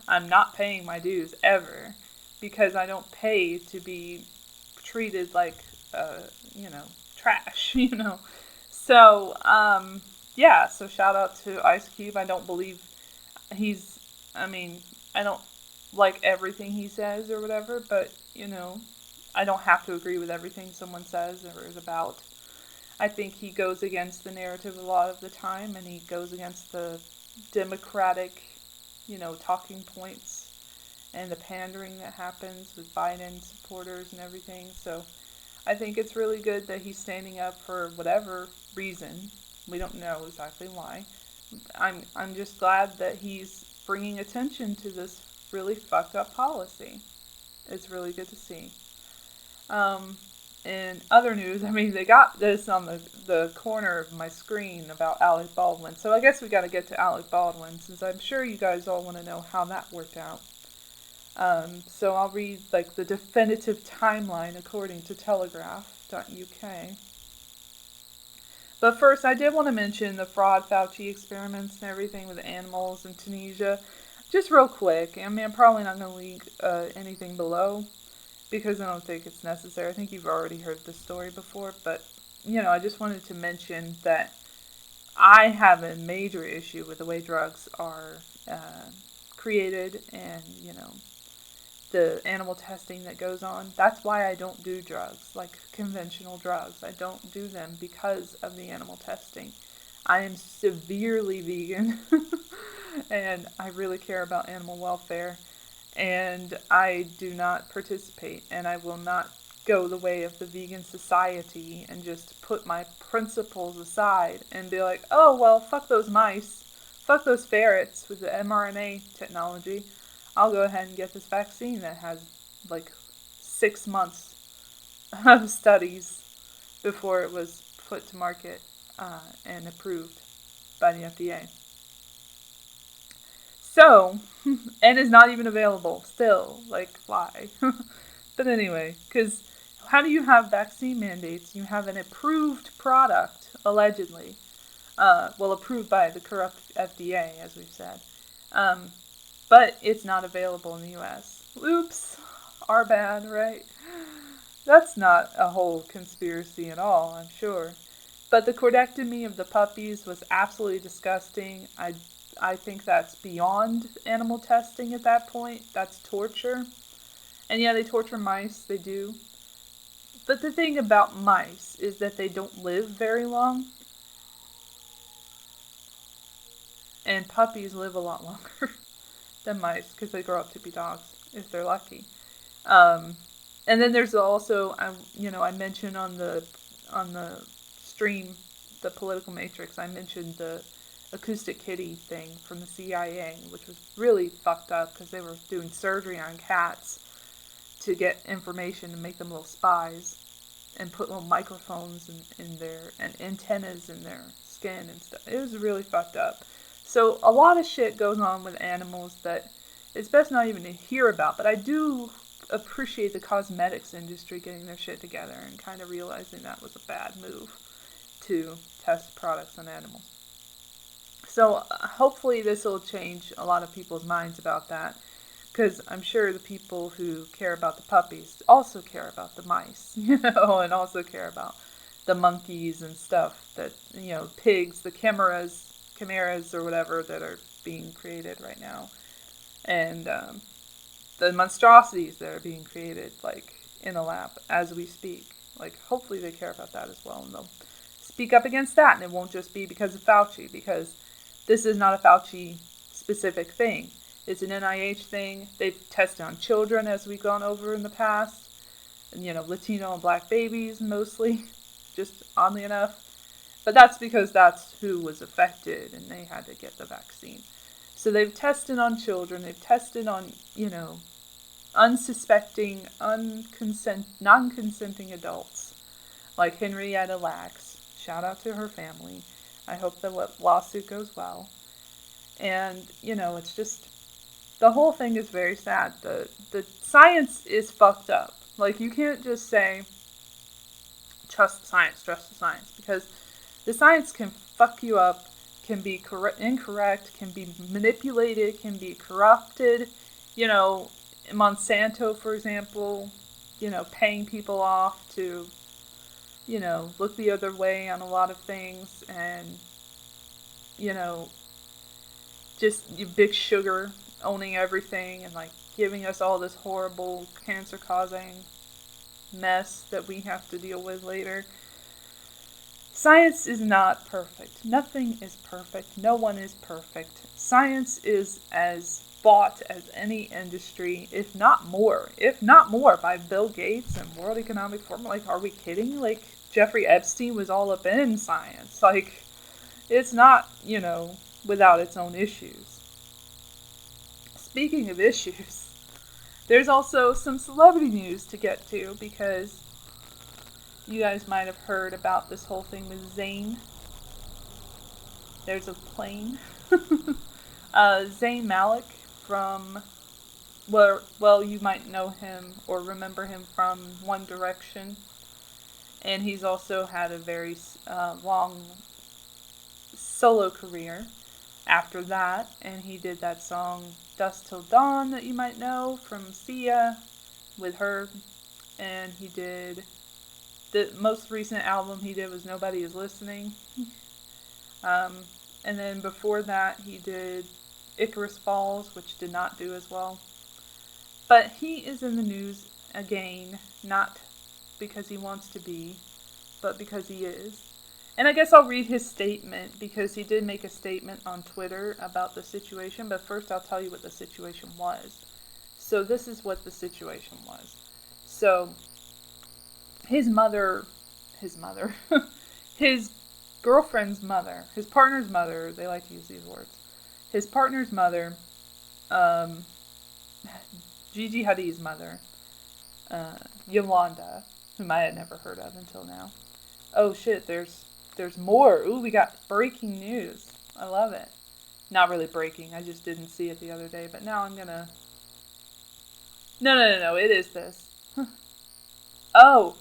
Speaker 1: I'm not paying my dues ever because I don't pay to be treated like, trash, So, so shout out to Ice Cube. I don't believe I don't like everything he says or whatever, but, I don't have to agree with everything someone says or is about. I think he goes against the narrative a lot of the time, and he goes against the democratic, talking points and the pandering that happens with Biden supporters and everything. So I think it's really good that he's standing up for whatever reason. We don't know exactly why. I'm just glad that he's bringing attention to this really fucked up policy. It's really good to see. In other news, they got this on the corner of my screen about Alec Baldwin. So I guess we got to get to Alec Baldwin, since I'm sure you guys all want to know how that worked out. So I'll read the definitive timeline according to Telegraph.uk. But first, I did want to mention the fraud Fauci experiments and everything with animals in Tunisia. Just real quick. I'm probably not going to link anything below, because I don't think it's necessary. I think you've already heard this story before, but, I just wanted to mention that I have a major issue with the way drugs are created and, the animal testing that goes on. That's why I don't do drugs, like conventional drugs. I don't do them because of the animal testing. I am severely vegan, and I really care about animal welfare. And I do not participate, and I will not go the way of the vegan society and just put my principles aside and be like, oh, well, fuck those mice, fuck those ferrets with the mRNA technology. I'll go ahead and get this vaccine that has 6 months of studies before it was put to market and approved by the FDA. So, and is not even available still. Why? But anyway, because how do you have vaccine mandates? You have an approved product, allegedly. Approved by the corrupt FDA, as we've said. But it's not available in the U.S. Oops. are bad, right? That's not a whole conspiracy at all, I'm sure. But the cordectomy of the puppies was absolutely disgusting. I think that's beyond animal testing at that point. That's torture. And yeah, they torture mice, they do. But the thing about mice is that they don't live very long. And puppies live a lot longer than mice because they grow up to be dogs if they're lucky. And then there's also, I mentioned on the stream, the political matrix, I mentioned the acoustic kitty thing from the CIA, which was really fucked up because they were doing surgery on cats to get information and make them little spies and put little microphones in their, and antennas in their skin and stuff. It was really fucked up. So a lot of shit goes on with animals that it's best not even to hear about, but I do appreciate the cosmetics industry getting their shit together and kind of realizing that was a bad move to test products on animals. So hopefully this will change a lot of people's minds about that, because I'm sure the people who care about the puppies also care about the mice, and also care about the monkeys and stuff that, pigs, the chimeras or whatever that are being created right now. And the monstrosities that are being created, like, in the lab as we speak. Like, hopefully they care about that as well, and they'll speak up against that, and it won't just be because of Fauci, because this is not a Fauci-specific thing. It's an NIH thing. They've tested on children, as we've gone over in the past, and, Latino and black babies, mostly, just oddly enough. But that's because that's who was affected, and they had to get the vaccine. So they've tested on children, they've tested on, unsuspecting, non-consenting adults, like Henrietta Lacks. Shout out to her family. I hope the lawsuit goes well. And, it's just, the whole thing is very sad. The science is fucked up. Like, you can't just say, trust the science, because the science can fuck you up, can be incorrect, can be manipulated, can be corrupted. Monsanto, for example, paying people off to, look the other way on a lot of things, and, just big sugar owning everything and, like, giving us all this horrible cancer-causing mess that we have to deal with later. Science is not perfect. Nothing is perfect. No one is perfect. Science is as bought as any industry, if not more, by Bill Gates and World Economic Forum. Like, are we kidding? Like, Jeffrey Epstein was all up in science. Like, it's not, without its own issues. Speaking of issues, there's also some celebrity news to get to, because you guys might have heard about this whole thing with Zayn. There's a plane. Zayn Malik from, well, you might know him or remember him from One Direction. And he's also had a very long solo career after that. And he did that song Dusk Till Dawn that you might know from Sia with her. And he did, the most recent album he did was Nobody Is Listening. And then before that he did Icarus Falls, which did not do as well. But he is in the news again, not because he wants to be, but because he is. And I guess I'll read his statement, because he did make a statement on Twitter about the situation, but first I'll tell you what the situation was. So this is what the situation was. So, his girlfriend's mother, his partner's mother, they like to use these words, his partner's mother, Gigi Hadid's mother, Yolanda, whom I had never heard of until now. Oh shit, there's more. Ooh, we got breaking news. I love it. Not really breaking, I just didn't see it the other day, but now I'm gonna... No, it is this. Oh,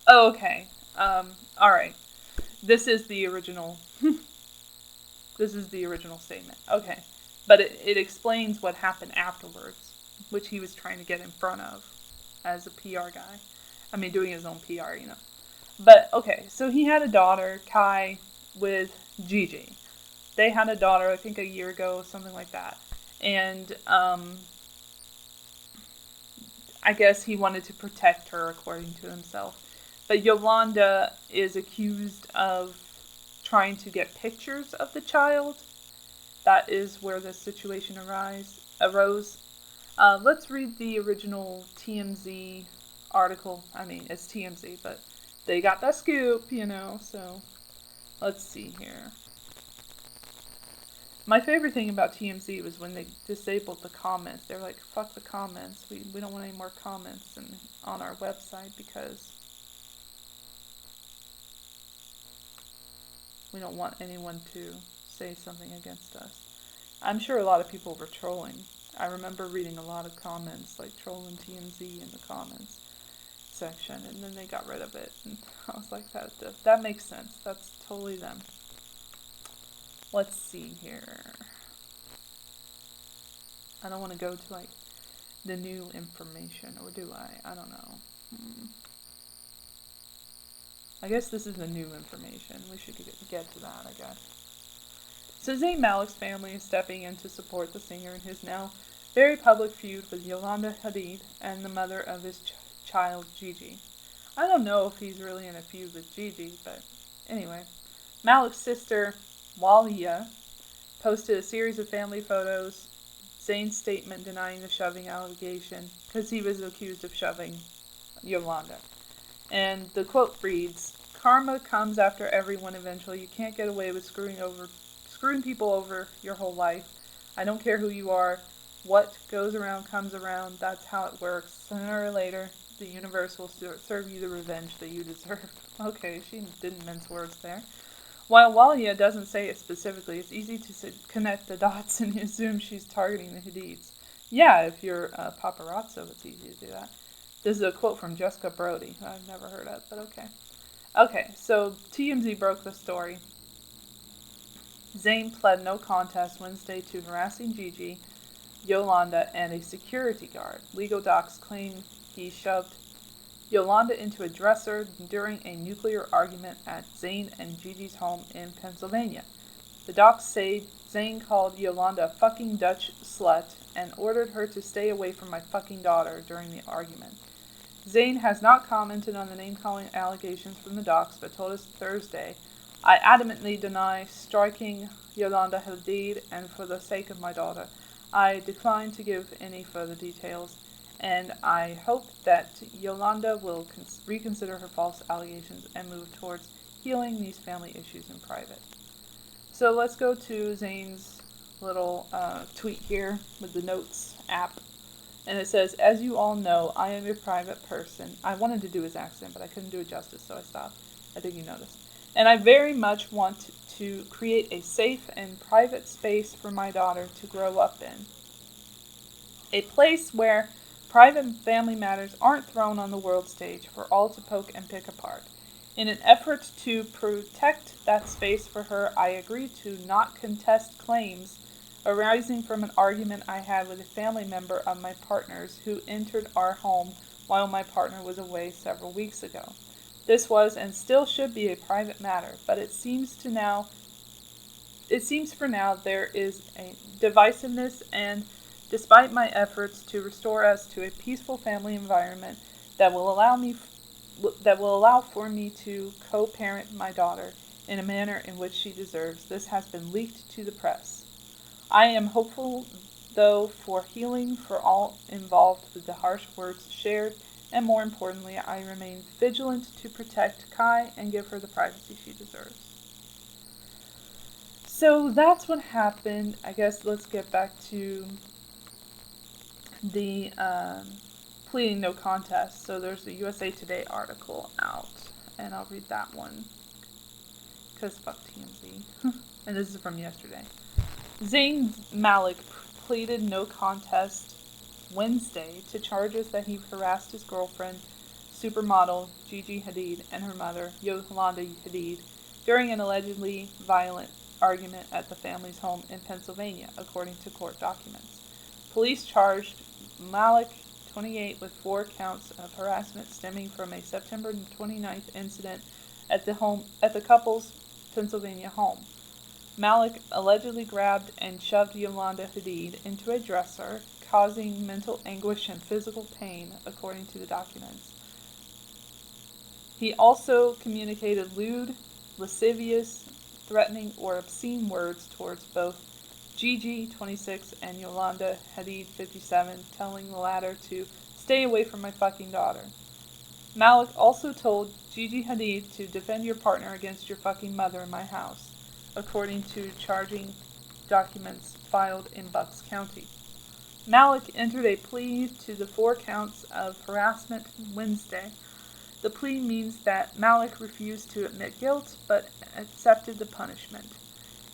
Speaker 1: okay. Alright. This is the original... This is the original statement. Okay. But it explains what happened afterwards, which he was trying to get in front of as a PR guy. I mean, doing his own PR, you know. But, okay, so he had a daughter, Kai, with Gigi. They had a daughter, I think a year ago, something like that. And, I guess he wanted to protect her, according to himself. But Yolanda is accused of trying to get pictures of the child. That is where the situation arose. Let's read the original TMZ article. I mean, it's TMZ, but they got the scoop, you know, so let's see here. My favorite thing about TMZ was when they disabled the comments. They're like, fuck the comments. We don't want any more comments on our website because we don't want anyone to say something against us. I'm sure a lot of people were trolling. I remember reading a lot of comments, like trolling TMZ in the comments section, and then they got rid of it. And I was like, that makes sense. That's totally them. Let's see here. I don't want to go to, like, the new information, or do I? I don't know. I guess this is the new information. We should get to that, I guess. So Zayn Malik's family is stepping in to support the singer in his now very public feud with Yolanda Hadid and the mother of his child, Gigi. I don't know if he's really in a feud with Gigi, but anyway. Malik's sister, Walia, posted a series of family photos, Zayn's statement denying the shoving allegation, because he was accused of shoving Yolanda. And the quote reads, "Karma comes after everyone eventually. You can't get away with screwing people over your whole life. I don't care who you are. What goes around comes around. That's how it works. Sooner or later, the universe will serve you the revenge that you deserve." Okay, she didn't mince words there. While Walia doesn't say it specifically, it's easy to connect the dots and assume she's targeting the Hadids. Yeah, if you're a paparazzo, it's easy to do that. This is a quote from Jessica Brody, who I've never heard of, but okay. Okay, so TMZ broke the story. Zayn pled no contest Wednesday to harassing Gigi, Yolanda, and a security guard. Legal docs claim he shoved Yolanda into a dresser during a nuclear argument at Zayn and Gigi's home in Pennsylvania. The docs say Zayn called Yolanda a fucking Dutch slut and ordered her to stay away from my fucking daughter during the argument. Zayn has not commented on the name-calling allegations from the docs, but told us Thursday, "I adamantly deny striking Yolanda Hadid, and for the sake of my daughter, I decline to give any further details, and I hope that Yolanda will reconsider her false allegations and move towards healing these family issues in private." So let's go to Zayn's little tweet here with the Notes app. And it says, "As you all know, I am a private person." I wanted to do his accent, but I couldn't do it justice, so I stopped. I think you noticed. "And I very much want to create a safe and private space for my daughter to grow up in. A place where private family matters aren't thrown on the world stage for all to poke and pick apart. In an effort to protect that space for her, I agreed to not contest claims arising from an argument I had with a family member of my partner's who entered our home while my partner was away several weeks ago. This was and still should be a private matter, but it seems for now there is a divisiveness, and despite my efforts to restore us to a peaceful family environment that will allow for me to co-parent my daughter in a manner in which she deserves, this has been leaked to the press. I am hopeful, though, for healing for all involved with the harsh words shared, and more importantly, I remain vigilant to protect Kai and give her the privacy she deserves." So that's what happened. I guess let's get back to the pleading no contest. So there's the USA Today article out, and I'll read that one, because fuck TMZ. And this is from yesterday. Zayn Malik pleaded no contest Wednesday to charges that he harassed his girlfriend, supermodel Gigi Hadid, and her mother, Yolanda Hadid, during an allegedly violent argument at the family's home in Pennsylvania, according to court documents. Police charged Malik, 28, with 4 counts of harassment stemming from a September 29th incident at the couple's Pennsylvania home. Malik allegedly grabbed and shoved Yolanda Hadid into a dresser, causing mental anguish and physical pain, according to the documents. He also communicated lewd, lascivious, threatening, or obscene words towards both Gigi, 26, and Yolanda Hadid, 57, telling the latter to stay away from my fucking daughter. Malik also told Gigi Hadid to defend your partner against your fucking mother in my house, according to charging documents filed in Bucks County. Malik entered a plea to the 4 counts of harassment Wednesday. The plea means that Malik refused to admit guilt, but accepted the punishment.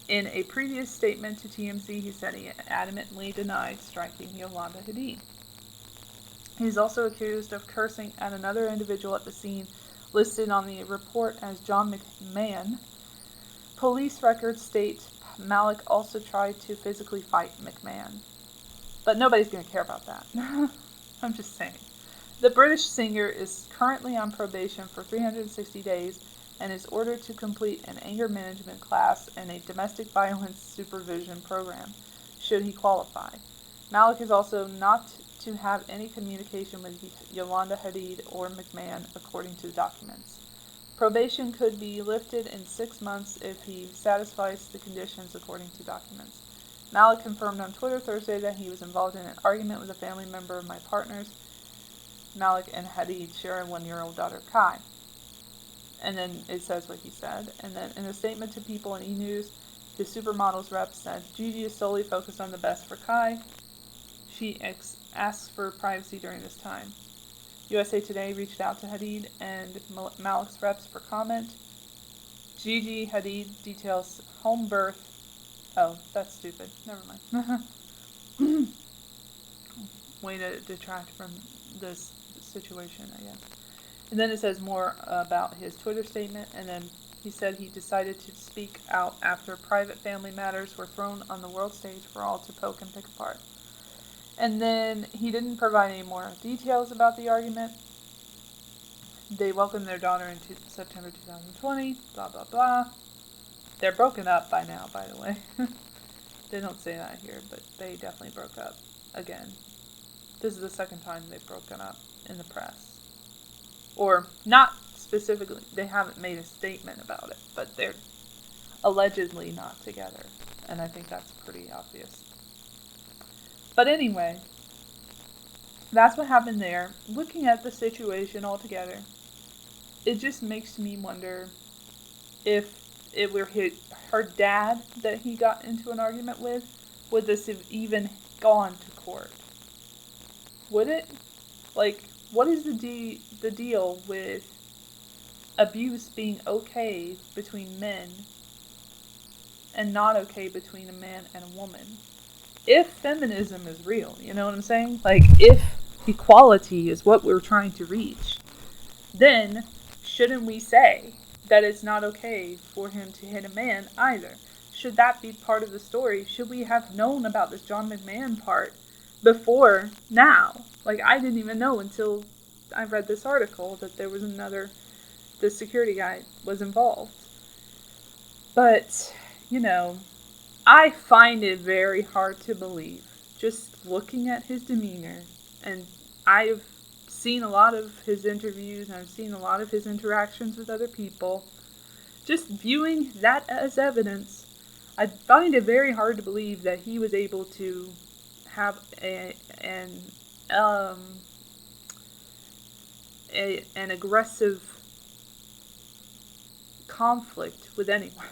Speaker 1: In a previous statement to TMZ, he said he adamantly denied striking Yolanda Hadid. He is also accused of cursing at another individual at the scene, listed on the report as John McMahon. Police records state Malik also tried to physically fight McMahon. But nobody's going to care about that. I'm just saying. The British singer is currently on probation for 360 days and is ordered to complete an anger management class and a domestic violence supervision program, should he qualify. Malik is also not to have any communication with Yolanda Hadid or McMahon, according to the documents. Probation could be lifted in 6 months if he satisfies the conditions, according to documents. Malik confirmed on Twitter Thursday that he was involved in an argument with a family member of my partners. Malik and Hadid share a 1-year-old daughter, Kai. And then it says what he said. And then in a statement to People and E! News, the supermodel's rep said, Gigi is solely focused on the best for Kai. She asks for privacy during this time. USA Today reached out to Hadid and Malik's reps for comment. Gigi Hadid details home birth. Oh, that's stupid. Never mind. Way to detract from this situation, I guess. And then it says more about his Twitter statement, and then he said he decided to speak out after private family matters were thrown on the world stage for all to poke and pick apart. And then he didn't provide any more details about the argument. They welcomed their daughter in September 2020, blah, blah, blah. They're broken up by now, by the way. They don't say that here, but they definitely broke up again. This is the second time they've broken up in the press. Or, not specifically, they haven't made a statement about it, but they're allegedly not together. And I think that's pretty obvious. But anyway, that's what happened there. Looking at the situation altogether, it just makes me wonder if it were her dad that he got into an argument with, would this have even gone to court? Would it? Like, what is the deal with abuse being okay between men and not okay between a man and a woman? If feminism is real, you know what I'm saying? Like, if equality is what we're trying to reach, then shouldn't we say that it's not okay for him to hit a man either? Should that be part of the story? Should we have known about this John McMahon part before now? Like, I didn't even know until I read this article that there was the security guy was involved. But, you know, I find it very hard to believe, just looking at his demeanor, and I've seen a lot of his interviews, and I've seen a lot of his interactions with other people. Just viewing that as evidence, I find it very hard to believe that he was able to have an aggressive conflict with anyone.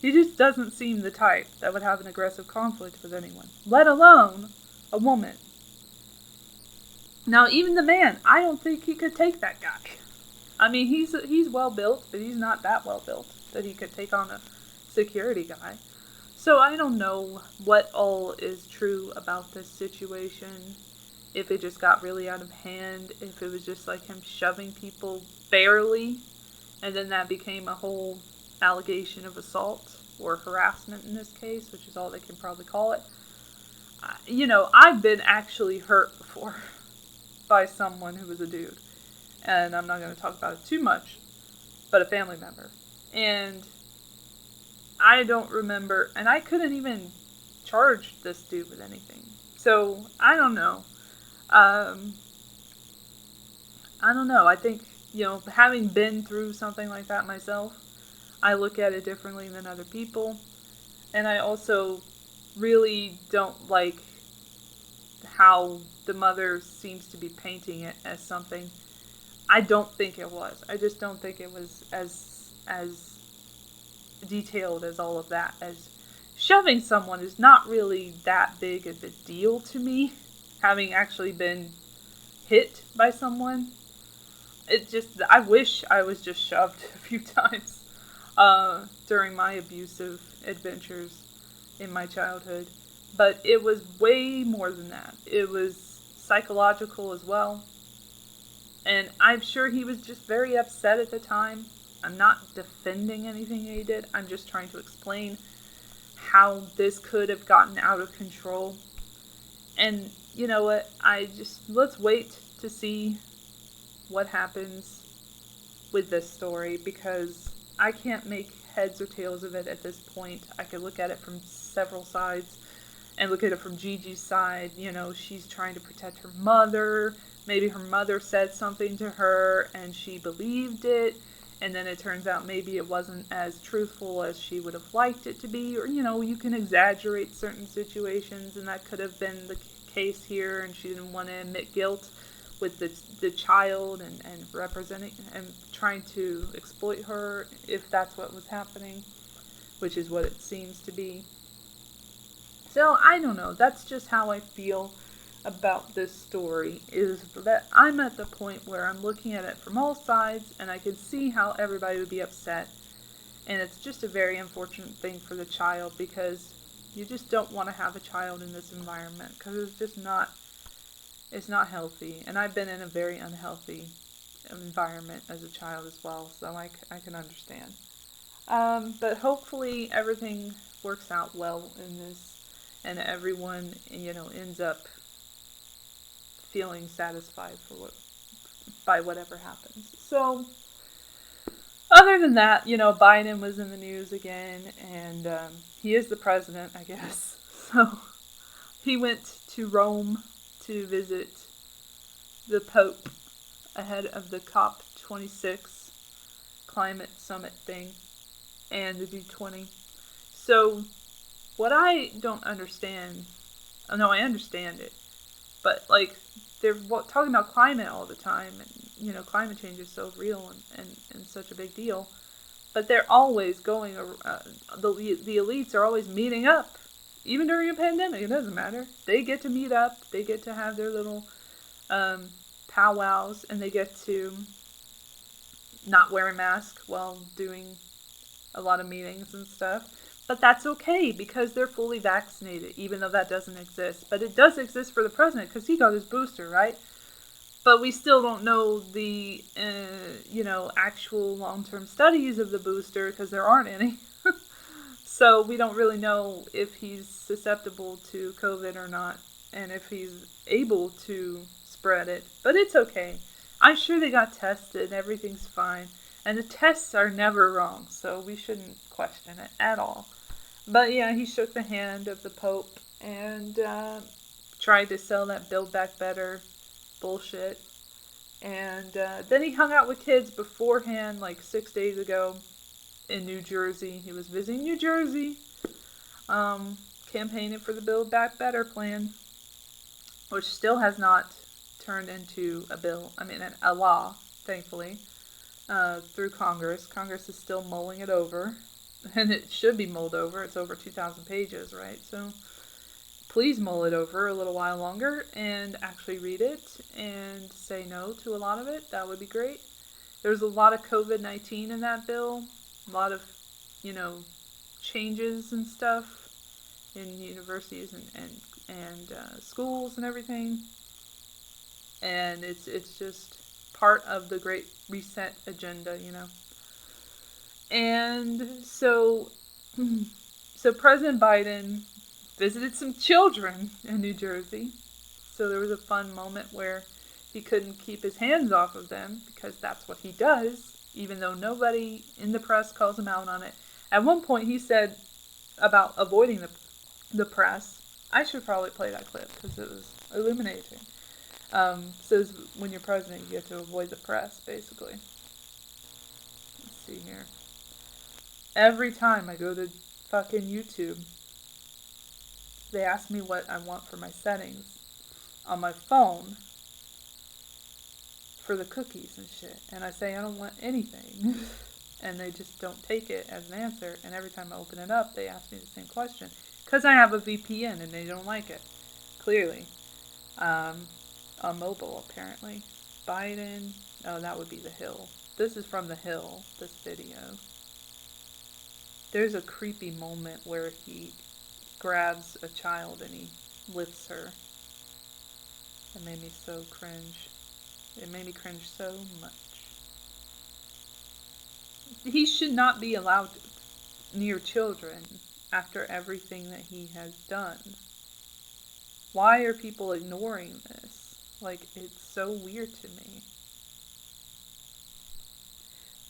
Speaker 1: He just doesn't seem the type that would have an aggressive conflict with anyone, let alone a woman. Now, even the man, I don't think he could take that guy. I mean, he's well built, but he's not that well built that he could take on a security guy. So I don't know what all is true about this situation. If it just got really out of hand, if it was just like him shoving people barely, and then that became a whole allegation of assault or harassment in this case, which is all they can probably call it. I've been actually hurt before by someone who was a dude. And I'm not going to talk about it too much, but a family member. And I don't remember, and I couldn't even charge this dude with anything. So, I don't know. I don't know. I think, having been through something like that myself, I look at it differently than other people. And I also really don't like how the mother seems to be painting it as something. I don't think it was. I just don't think it was as detailed as all of that. As shoving someone is not really that big of a deal to me, having actually been hit by someone. I wish I was just shoved a few times during my abusive adventures in my childhood. But it was way more than that. It was psychological as well. And I'm sure he was just very upset at the time. I'm not defending anything he did. I'm just trying to explain how this could have gotten out of control. And you know what? Let's wait to see what happens with this story, because I can't make heads or tails of it at this point. I could look at it from several sides and look at it from Gigi's side. She's trying to protect her mother. Maybe her mother said something to her and she believed it, and then it turns out maybe it wasn't as truthful as she would have liked it to be. Or, you can exaggerate certain situations, and that could have been the case here, and she didn't want to admit guilt with the child and representing and trying to exploit her, if that's what was happening, which is what it seems to be. So, I don't know. That's just how I feel about this story, is that I'm at the point where I'm looking at it from all sides, and I can see how everybody would be upset. And it's just a very unfortunate thing for the child, because you just don't want to have a child in this environment, because it's not healthy. And I've been in a very unhealthy environment as a child as well, so I can understand. But hopefully everything works out well in this, and everyone, ends up feeling satisfied by whatever happens. So, other than that, Biden was in the news again, and he is the president, I guess. So, he went to Rome to visit the Pope ahead of the COP26 climate summit thing and the G20. So, what I don't understand, I understand it, but they're talking about climate all the time, and climate change is so real and such a big deal, but they're always going, the elites are always meeting up, even during a pandemic. It doesn't matter. They get to meet up, they get to have their little powwows, and they get to not wear a mask while doing a lot of meetings and stuff. But that's okay, because they're fully vaccinated, even though that doesn't exist. But it does exist for the president, because he got his booster, right? But we still don't know the, actual long-term studies of the booster, because there aren't any. So we don't really know if he's susceptible to COVID or not, and if he's able to spread it. But it's okay. I'm sure they got tested, and everything's fine. And the tests are never wrong, so we shouldn't question it at all. But yeah, he shook the hand of the Pope and tried to sell that Build Back Better bullshit. And then he hung out with kids beforehand, 6 days ago, in New Jersey. He was visiting New Jersey, campaigning for the Build Back Better plan, which still has not turned into a law, thankfully, through Congress. Congress is still mulling it over. And it should be mulled over. It's over 2,000 pages, right? So please mull it over a little while longer and actually read it and say no to a lot of it. That would be great. There's a lot of COVID-19 in that bill. A lot of, changes and stuff in universities and schools and everything. And it's just part of the Great Reset agenda, And so President Biden visited some children in New Jersey. So there was a fun moment where he couldn't keep his hands off of them because that's what he does, even though nobody in the press calls him out on it. At one point he said about avoiding the press. I should probably play that clip because it was illuminating. Says when you're president you get to avoid the press, basically. Let's see here. Every time I go to fucking YouTube, they ask me what I want for my settings on my phone for the cookies and shit. And I say I don't want anything. And they just don't take it as an answer. And every time I open it up, they ask me the same question. Because I have a VPN and they don't like it. Clearly. On mobile, apparently. Biden. Oh, that would be The Hill. This is from The Hill, this video. There's a creepy moment where he grabs a child and he lifts her. It made me so cringe. It made me cringe so much. He should not be allowed near children after everything that he has done. Why are people ignoring this? Like, it's so weird to me.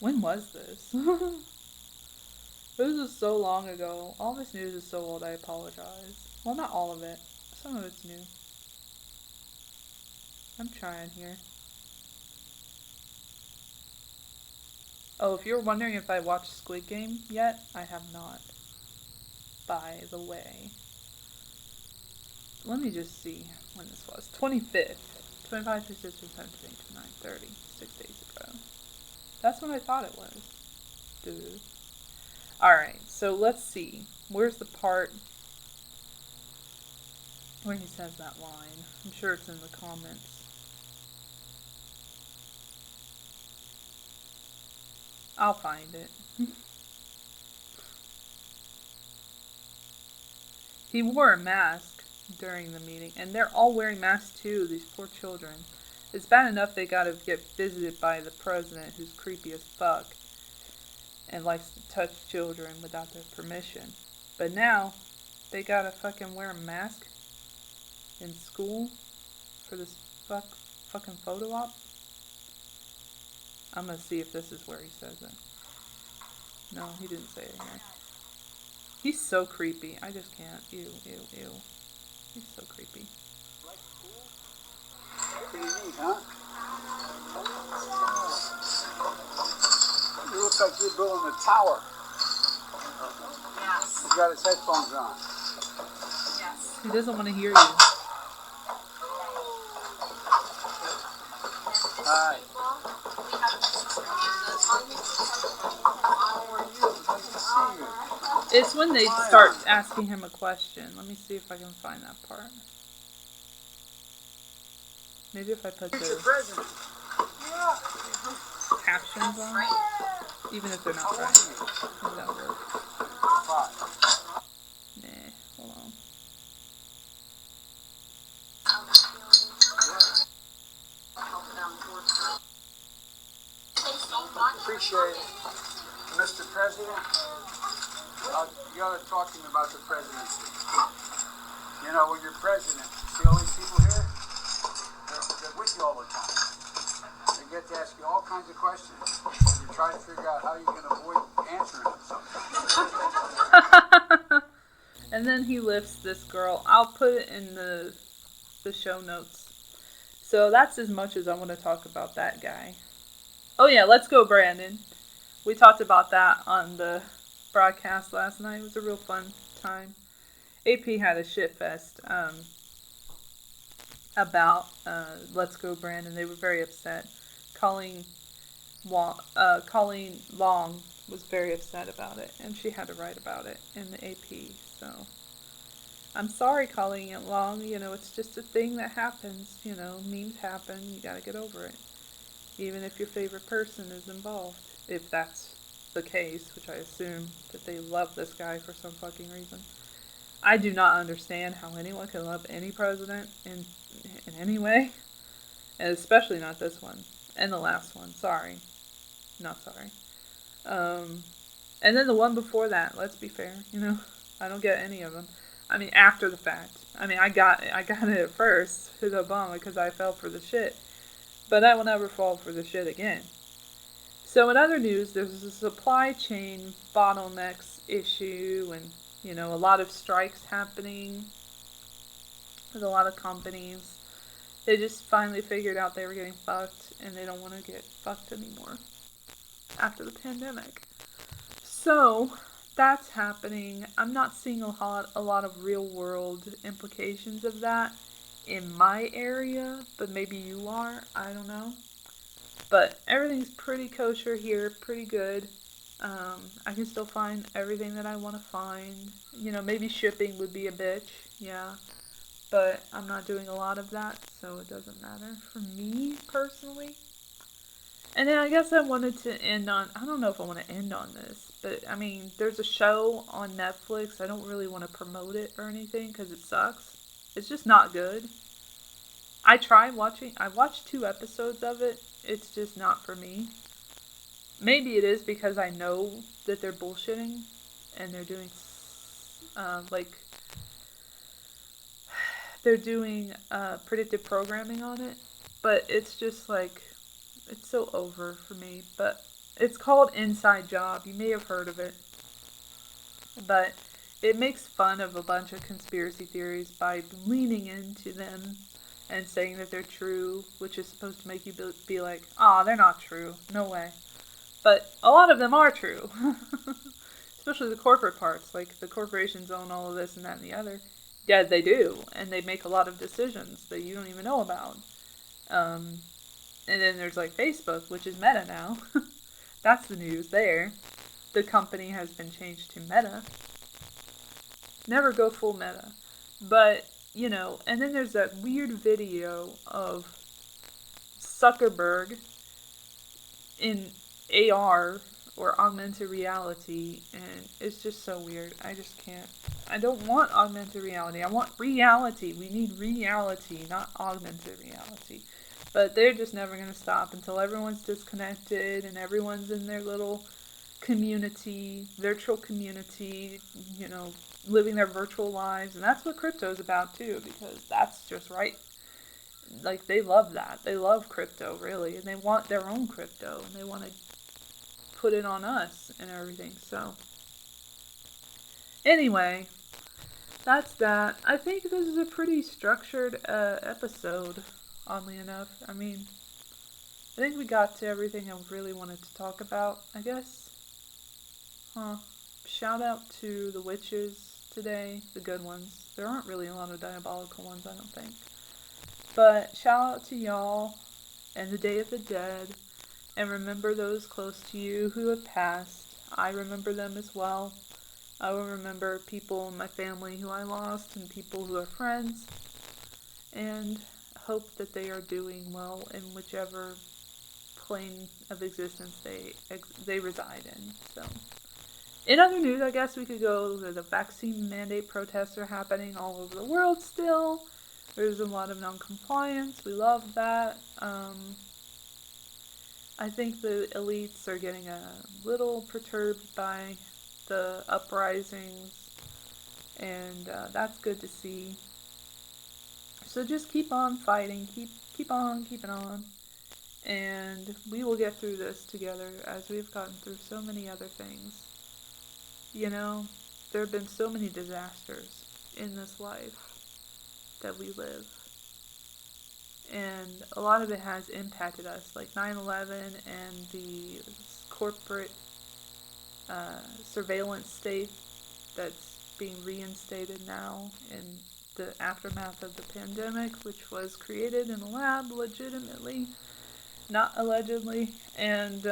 Speaker 1: When was this? This was so long ago. All this news is so old, I apologize. Well, not all of it. Some of it's new. I'm trying here. Oh, if you're wondering if I watched Squid Game yet, I have not. By the way. Let me just see when this was. 25th. 25, 26, 27, 28, 29, 30. 6 days ago. That's what I thought it was. Dude. Alright, so let's see. Where's the part where he says that line? I'm sure it's in the comments. I'll find it. He wore a mask during the meeting, and they're all wearing masks too, these poor children. It's bad enough they gotta get visited by the president, who's creepy as fuck, and likes to touch children without their permission. But now, they gotta fucking wear a mask in school for this fucking photo op? I'm gonna see if this is where he says it. No, he didn't say it here. He's so creepy. I just can't. Ew, ew, ew. He's so creepy.
Speaker 10: Pretty neat, huh? You look like you're building a tower.
Speaker 5: Yes.
Speaker 10: He's got his headphones on.
Speaker 5: Yes.
Speaker 1: He doesn't want to hear you.
Speaker 10: Hi.
Speaker 1: It's when they start asking him a question. Let me see if I can find that part. Maybe if I put the captions on, even if they're not right. Maybe that'll work. Nah, hold on.
Speaker 10: Appreciate it. Mr. President, you ought to talk to me about the presidency. You know, when you're president, see all these people here? They're with you all the time. They get to ask you all kinds of questions. You try to figure out how you can avoid answering them sometimes.
Speaker 1: And then he lifts this girl. I'll put it in the show notes. So that's as much as I want to talk about that guy. Oh yeah, let's go, Brandon. We talked about that on the broadcast last night. It was a real fun time. AP had a shit fest about Let's Go Brandon. They were very upset. Colleen Long was very upset about it, and she had to write about it in the AP. So I'm sorry, Colleen Long. You know, it's just a thing that happens. You know, memes happen. You gotta get over it. Even if your favorite person is involved. If that's the case, which I assume that they love this guy for some fucking reason. I do not understand how anyone can love any president in any way. And especially not this one. And the last one. Sorry. Not sorry. And then the one before that, let's be fair, I don't get any of them. I mean, after the fact. I mean, I got it at first with Obama because I fell for the shit. But I will never fall for the shit again. So in other news, there's a supply chain bottlenecks issue and, a lot of strikes happening with a lot of companies. They just finally figured out they were getting fucked and they don't want to get fucked anymore after the pandemic. So that's happening. I'm not seeing a lot of real world implications of that in my area, but maybe you are. I don't know. But everything's pretty kosher here, pretty good. I can still find everything that I want to find. Maybe shipping would be a bitch, yeah. But I'm not doing a lot of that, so it doesn't matter for me personally. And then I guess I wanted to end on, I don't know if I want to end on this, but I mean, there's a show on Netflix. I don't really want to promote it or anything because it sucks. It's just not good. I watched 2 episodes of it. It's just not for me. Maybe it is because I know that they're bullshitting and they're doing, predictive programming on it. But it's just it's so over for me. But it's called Inside Job. You may have heard of it. But it makes fun of a bunch of conspiracy theories by leaning into them and saying that they're true, which is supposed to make you be like, they're not true. No way. But a lot of them are true. Especially the corporate parts. Like, the corporations own all of this and that and the other. Yeah, they do. And they make a lot of decisions that you don't even know about. And then there's, Facebook, which is Meta now. That's the news there. The company has been changed to Meta. Never go full Meta. But, and then there's that weird video of Zuckerberg in AR or augmented reality, and it's just so weird. I just can't. I don't want augmented reality. I want reality. We need reality, not augmented reality. But they're just never going to stop until everyone's disconnected and everyone's in their little community, virtual community, living their virtual lives. And that's what crypto's about too, because that's just right. They love that. They love crypto, really. And they want their own crypto. And they want to put it on us and everything. So, anyway, that's that. I think this is a pretty structured episode, oddly enough. I mean, I think we got to everything I really wanted to talk about, I guess. Shout out to the witches today, the good ones. There aren't really a lot of diabolical ones, I don't think. But shout out to y'all and the Day of the Dead. And remember those close to you who have passed. I remember them as well. I will remember people in my family who I lost and people who are friends. And hope that they are doing well in whichever plane of existence they reside in. So, in other news, I guess we could go that the vaccine mandate protests are happening all over the world still. There's a lot of non-compliance. We love that. I think the elites are getting a little perturbed by the uprisings, and that's good to see. So just keep on fighting, keep on keeping on, and we will get through this together as we've gotten through so many other things. There have been so many disasters in this life that we live. And a lot of it has impacted us, like 9/11 and the corporate surveillance state that's being reinstated now in the aftermath of the pandemic, which was created in a lab legitimately, not allegedly. And,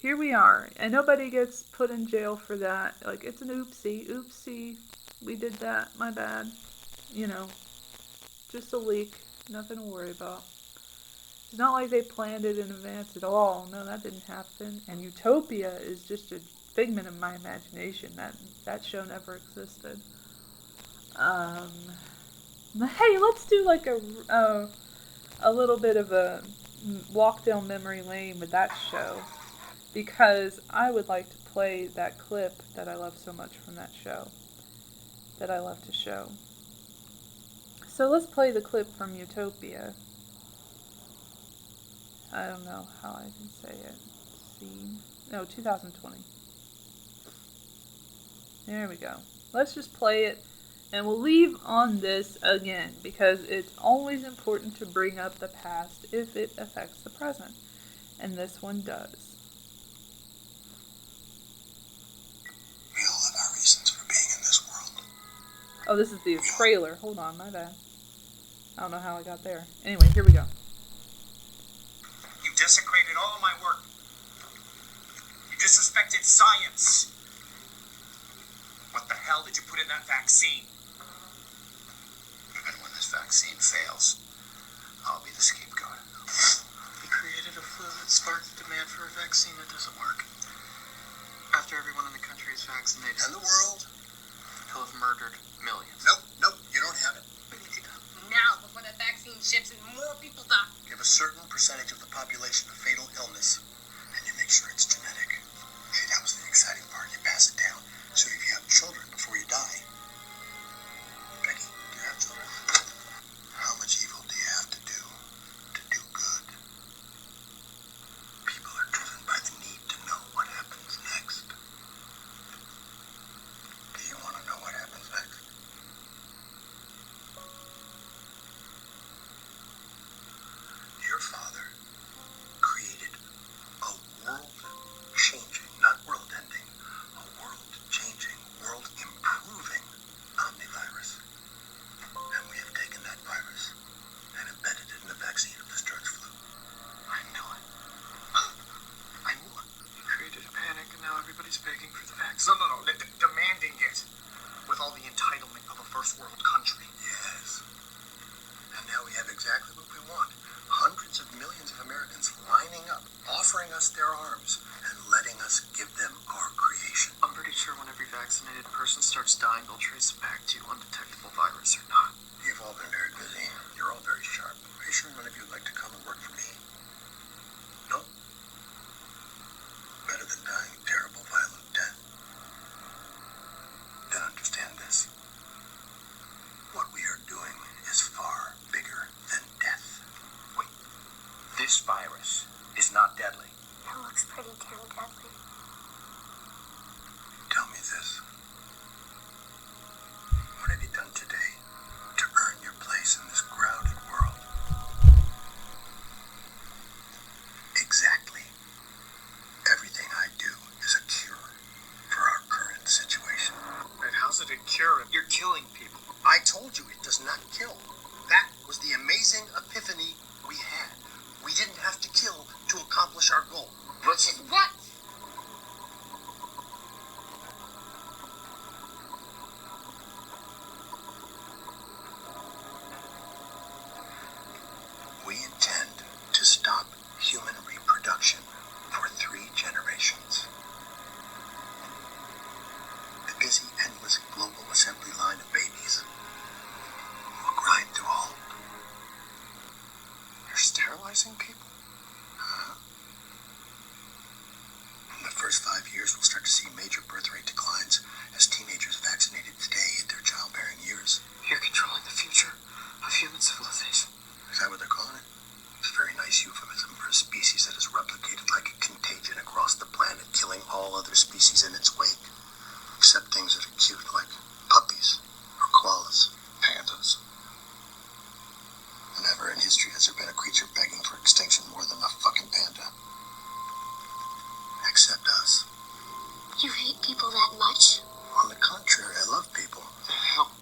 Speaker 1: here we are. And nobody gets put in jail for that. It's an oopsie, we did that, my bad. Just a leak, nothing to worry about. It's not like they planned it in advance at all. No, that didn't happen. And Utopia is just a figment of my imagination. That show never existed. Hey, let's do a little bit of a walk down memory lane with that show. because I would like to play that clip that I love so much from that show, that I love to show. So let's play the clip from Utopia. I don't know how I can say it. No, 2020. There we go. Let's just play it, and we'll leave on this again, because it's always important to bring up the past if it affects the present. And this one does.
Speaker 11: We all have our reasons for being in this world.
Speaker 1: Oh, this is the trailer. Hold on, my bad. I don't know how I got there. Anyway, here we go.
Speaker 13: You desecrated all of my work. You disrespected science. What the hell did you put in that vaccine?
Speaker 11: And when this vaccine fails, I'll be the scapegoat.
Speaker 14: We created a flu that sparked the demand for a vaccine that doesn't work. After everyone in the country is vaccinated.
Speaker 11: And the world?
Speaker 14: He'll have murdered millions.
Speaker 11: Nope, you don't have it.
Speaker 15: We need to go now before that vaccine ships and more people die.
Speaker 11: Give a certain percentage of the population a fatal illness, and you make sure it's genetic. See, that was the exciting part. You pass it down. So if you have children before you die. Becky, do you have children? How much evil do you have to do good? People are driven by the need to know what happens next. Do you want to know what happens next? Your father created a world-changing, not world-ending, a world-changing, world-improving omnivirus. And we have taken that virus and embedded it in the vaccine of this George flu.
Speaker 14: I knew it. I knew it. You created a panic, and now everybody's begging for the vaccine.
Speaker 13: No. Demanding it. With all the entitlement of a first world country.
Speaker 11: Yes. And now we have exactly what we want. Hundreds of millions of Americans lining up, offering us their arms, and letting us give them our creation.
Speaker 14: I'm pretty sure when every vaccinated person starts dying, they'll trace it back to undetectable virus or not.
Speaker 11: You've all been very busy. You're all very sharp. Are you sure none of you would like to come and work for me? No? Better than dying a terrible, violent death. Then understand this. What we are doing is far bigger than death.
Speaker 13: Wait, this virus is not deadly.
Speaker 15: It looks pretty damn deadly.
Speaker 11: Tell me this. What have you done today to earn your place in this crowded world? Exactly. Everything I do is a cure for our current situation.
Speaker 13: And how's it a cure? You're killing people.
Speaker 11: I told you it does not kill. That was the amazing epiphany we had. We didn't have to kill to accomplish our goal.
Speaker 15: What?
Speaker 11: We intend to stop human reproduction for 3 generations. The busy, endless global assembly line of babies will grind to a halt.
Speaker 14: You're sterilizing people?
Speaker 11: In the first 5 years, we'll start to see major birth rate declines as teenagers vaccinated today hit their childbearing years.
Speaker 14: You're controlling the future of human civilization.
Speaker 11: Is that what they're calling it? It's a very nice euphemism for a species that has replicated like a contagion across the planet, killing all other species in its wake, except things that are cute like puppies or koalas, pandas. Never in history has there been a creature begging for extinction more than a fucking panda. Except us.
Speaker 15: You hate people that much?
Speaker 11: On the contrary, I love people.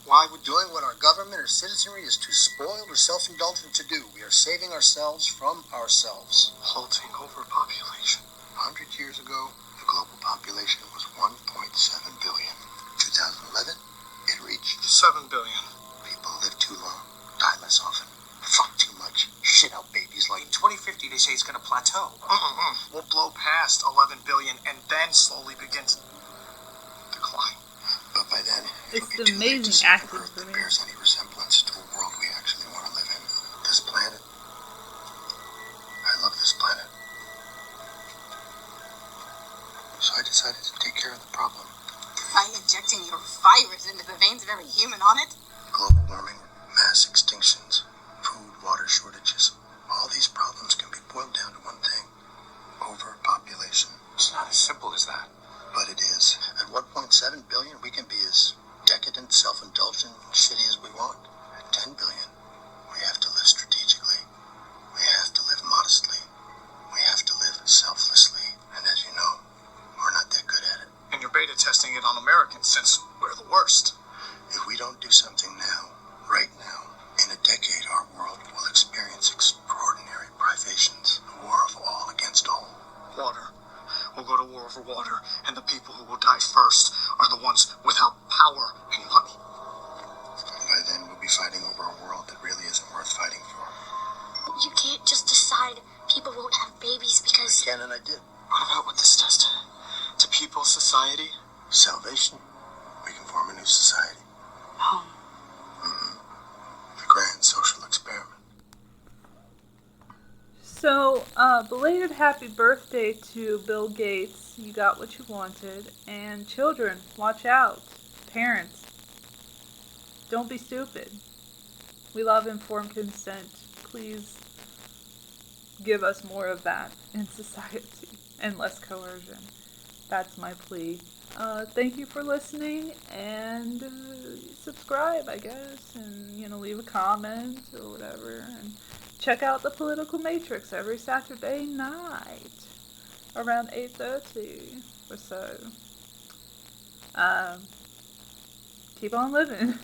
Speaker 11: Why would doing what our government or citizenry is too spoiled or self-indulgent to do? We are saving ourselves from ourselves.
Speaker 14: Halting overpopulation.
Speaker 11: 100 years ago, the global population was 1.7 billion. 2011, it reached
Speaker 14: 7 billion.
Speaker 11: People live too long, die less often, fuck too much, shit out babies like.
Speaker 13: In 2050, they say it's going to plateau. We'll blow past 11 billion and then slowly begin to decline.
Speaker 11: But by then,
Speaker 1: it's amazing acting for me.
Speaker 11: Bears any resemblance to a world we actually want to live in. This planet. I love this planet.
Speaker 10: So I decided to take care of the problem.
Speaker 15: By injecting your virus into the veins of every human on it?
Speaker 10: Global warming, mass extinctions, food, water shortages. All these problems can be boiled down to one thing. Overpopulation.
Speaker 13: It's not as simple as that.
Speaker 10: But it is. At 1.7 billion, we can be as decadent, self-indulgent, and shitty as we want. At 10 billion, we have to live strategically. We have to live modestly. We have to live selflessly. And as you know, we're not that good at it.
Speaker 13: And you're beta testing it on Americans since we're the worst.
Speaker 10: If we don't do something now, right now, in a decade, our world will experience extraordinary privations. A war of all against all.
Speaker 13: Water. We'll go to war over water, and the people who will die first are the ones without power and money.
Speaker 10: By then, we'll be fighting over a world that really isn't worth fighting for.
Speaker 16: You can't just decide people won't have babies because...
Speaker 10: I can and I did.
Speaker 13: What about what this does to people, society?
Speaker 10: Salvation. We can form a new society.
Speaker 16: Home.
Speaker 10: The grand social experiment.
Speaker 1: So, belated happy birthday to Bill Gates. You got what you wanted. And children, watch out. Parents, don't be stupid. We love informed consent. Please give us more of that in society and less coercion. That's my plea. Thank you for listening, and subscribe, I guess, and, leave a comment or whatever, and check out the Political Matrix every Saturday night around 8:30 or so. Keep on living.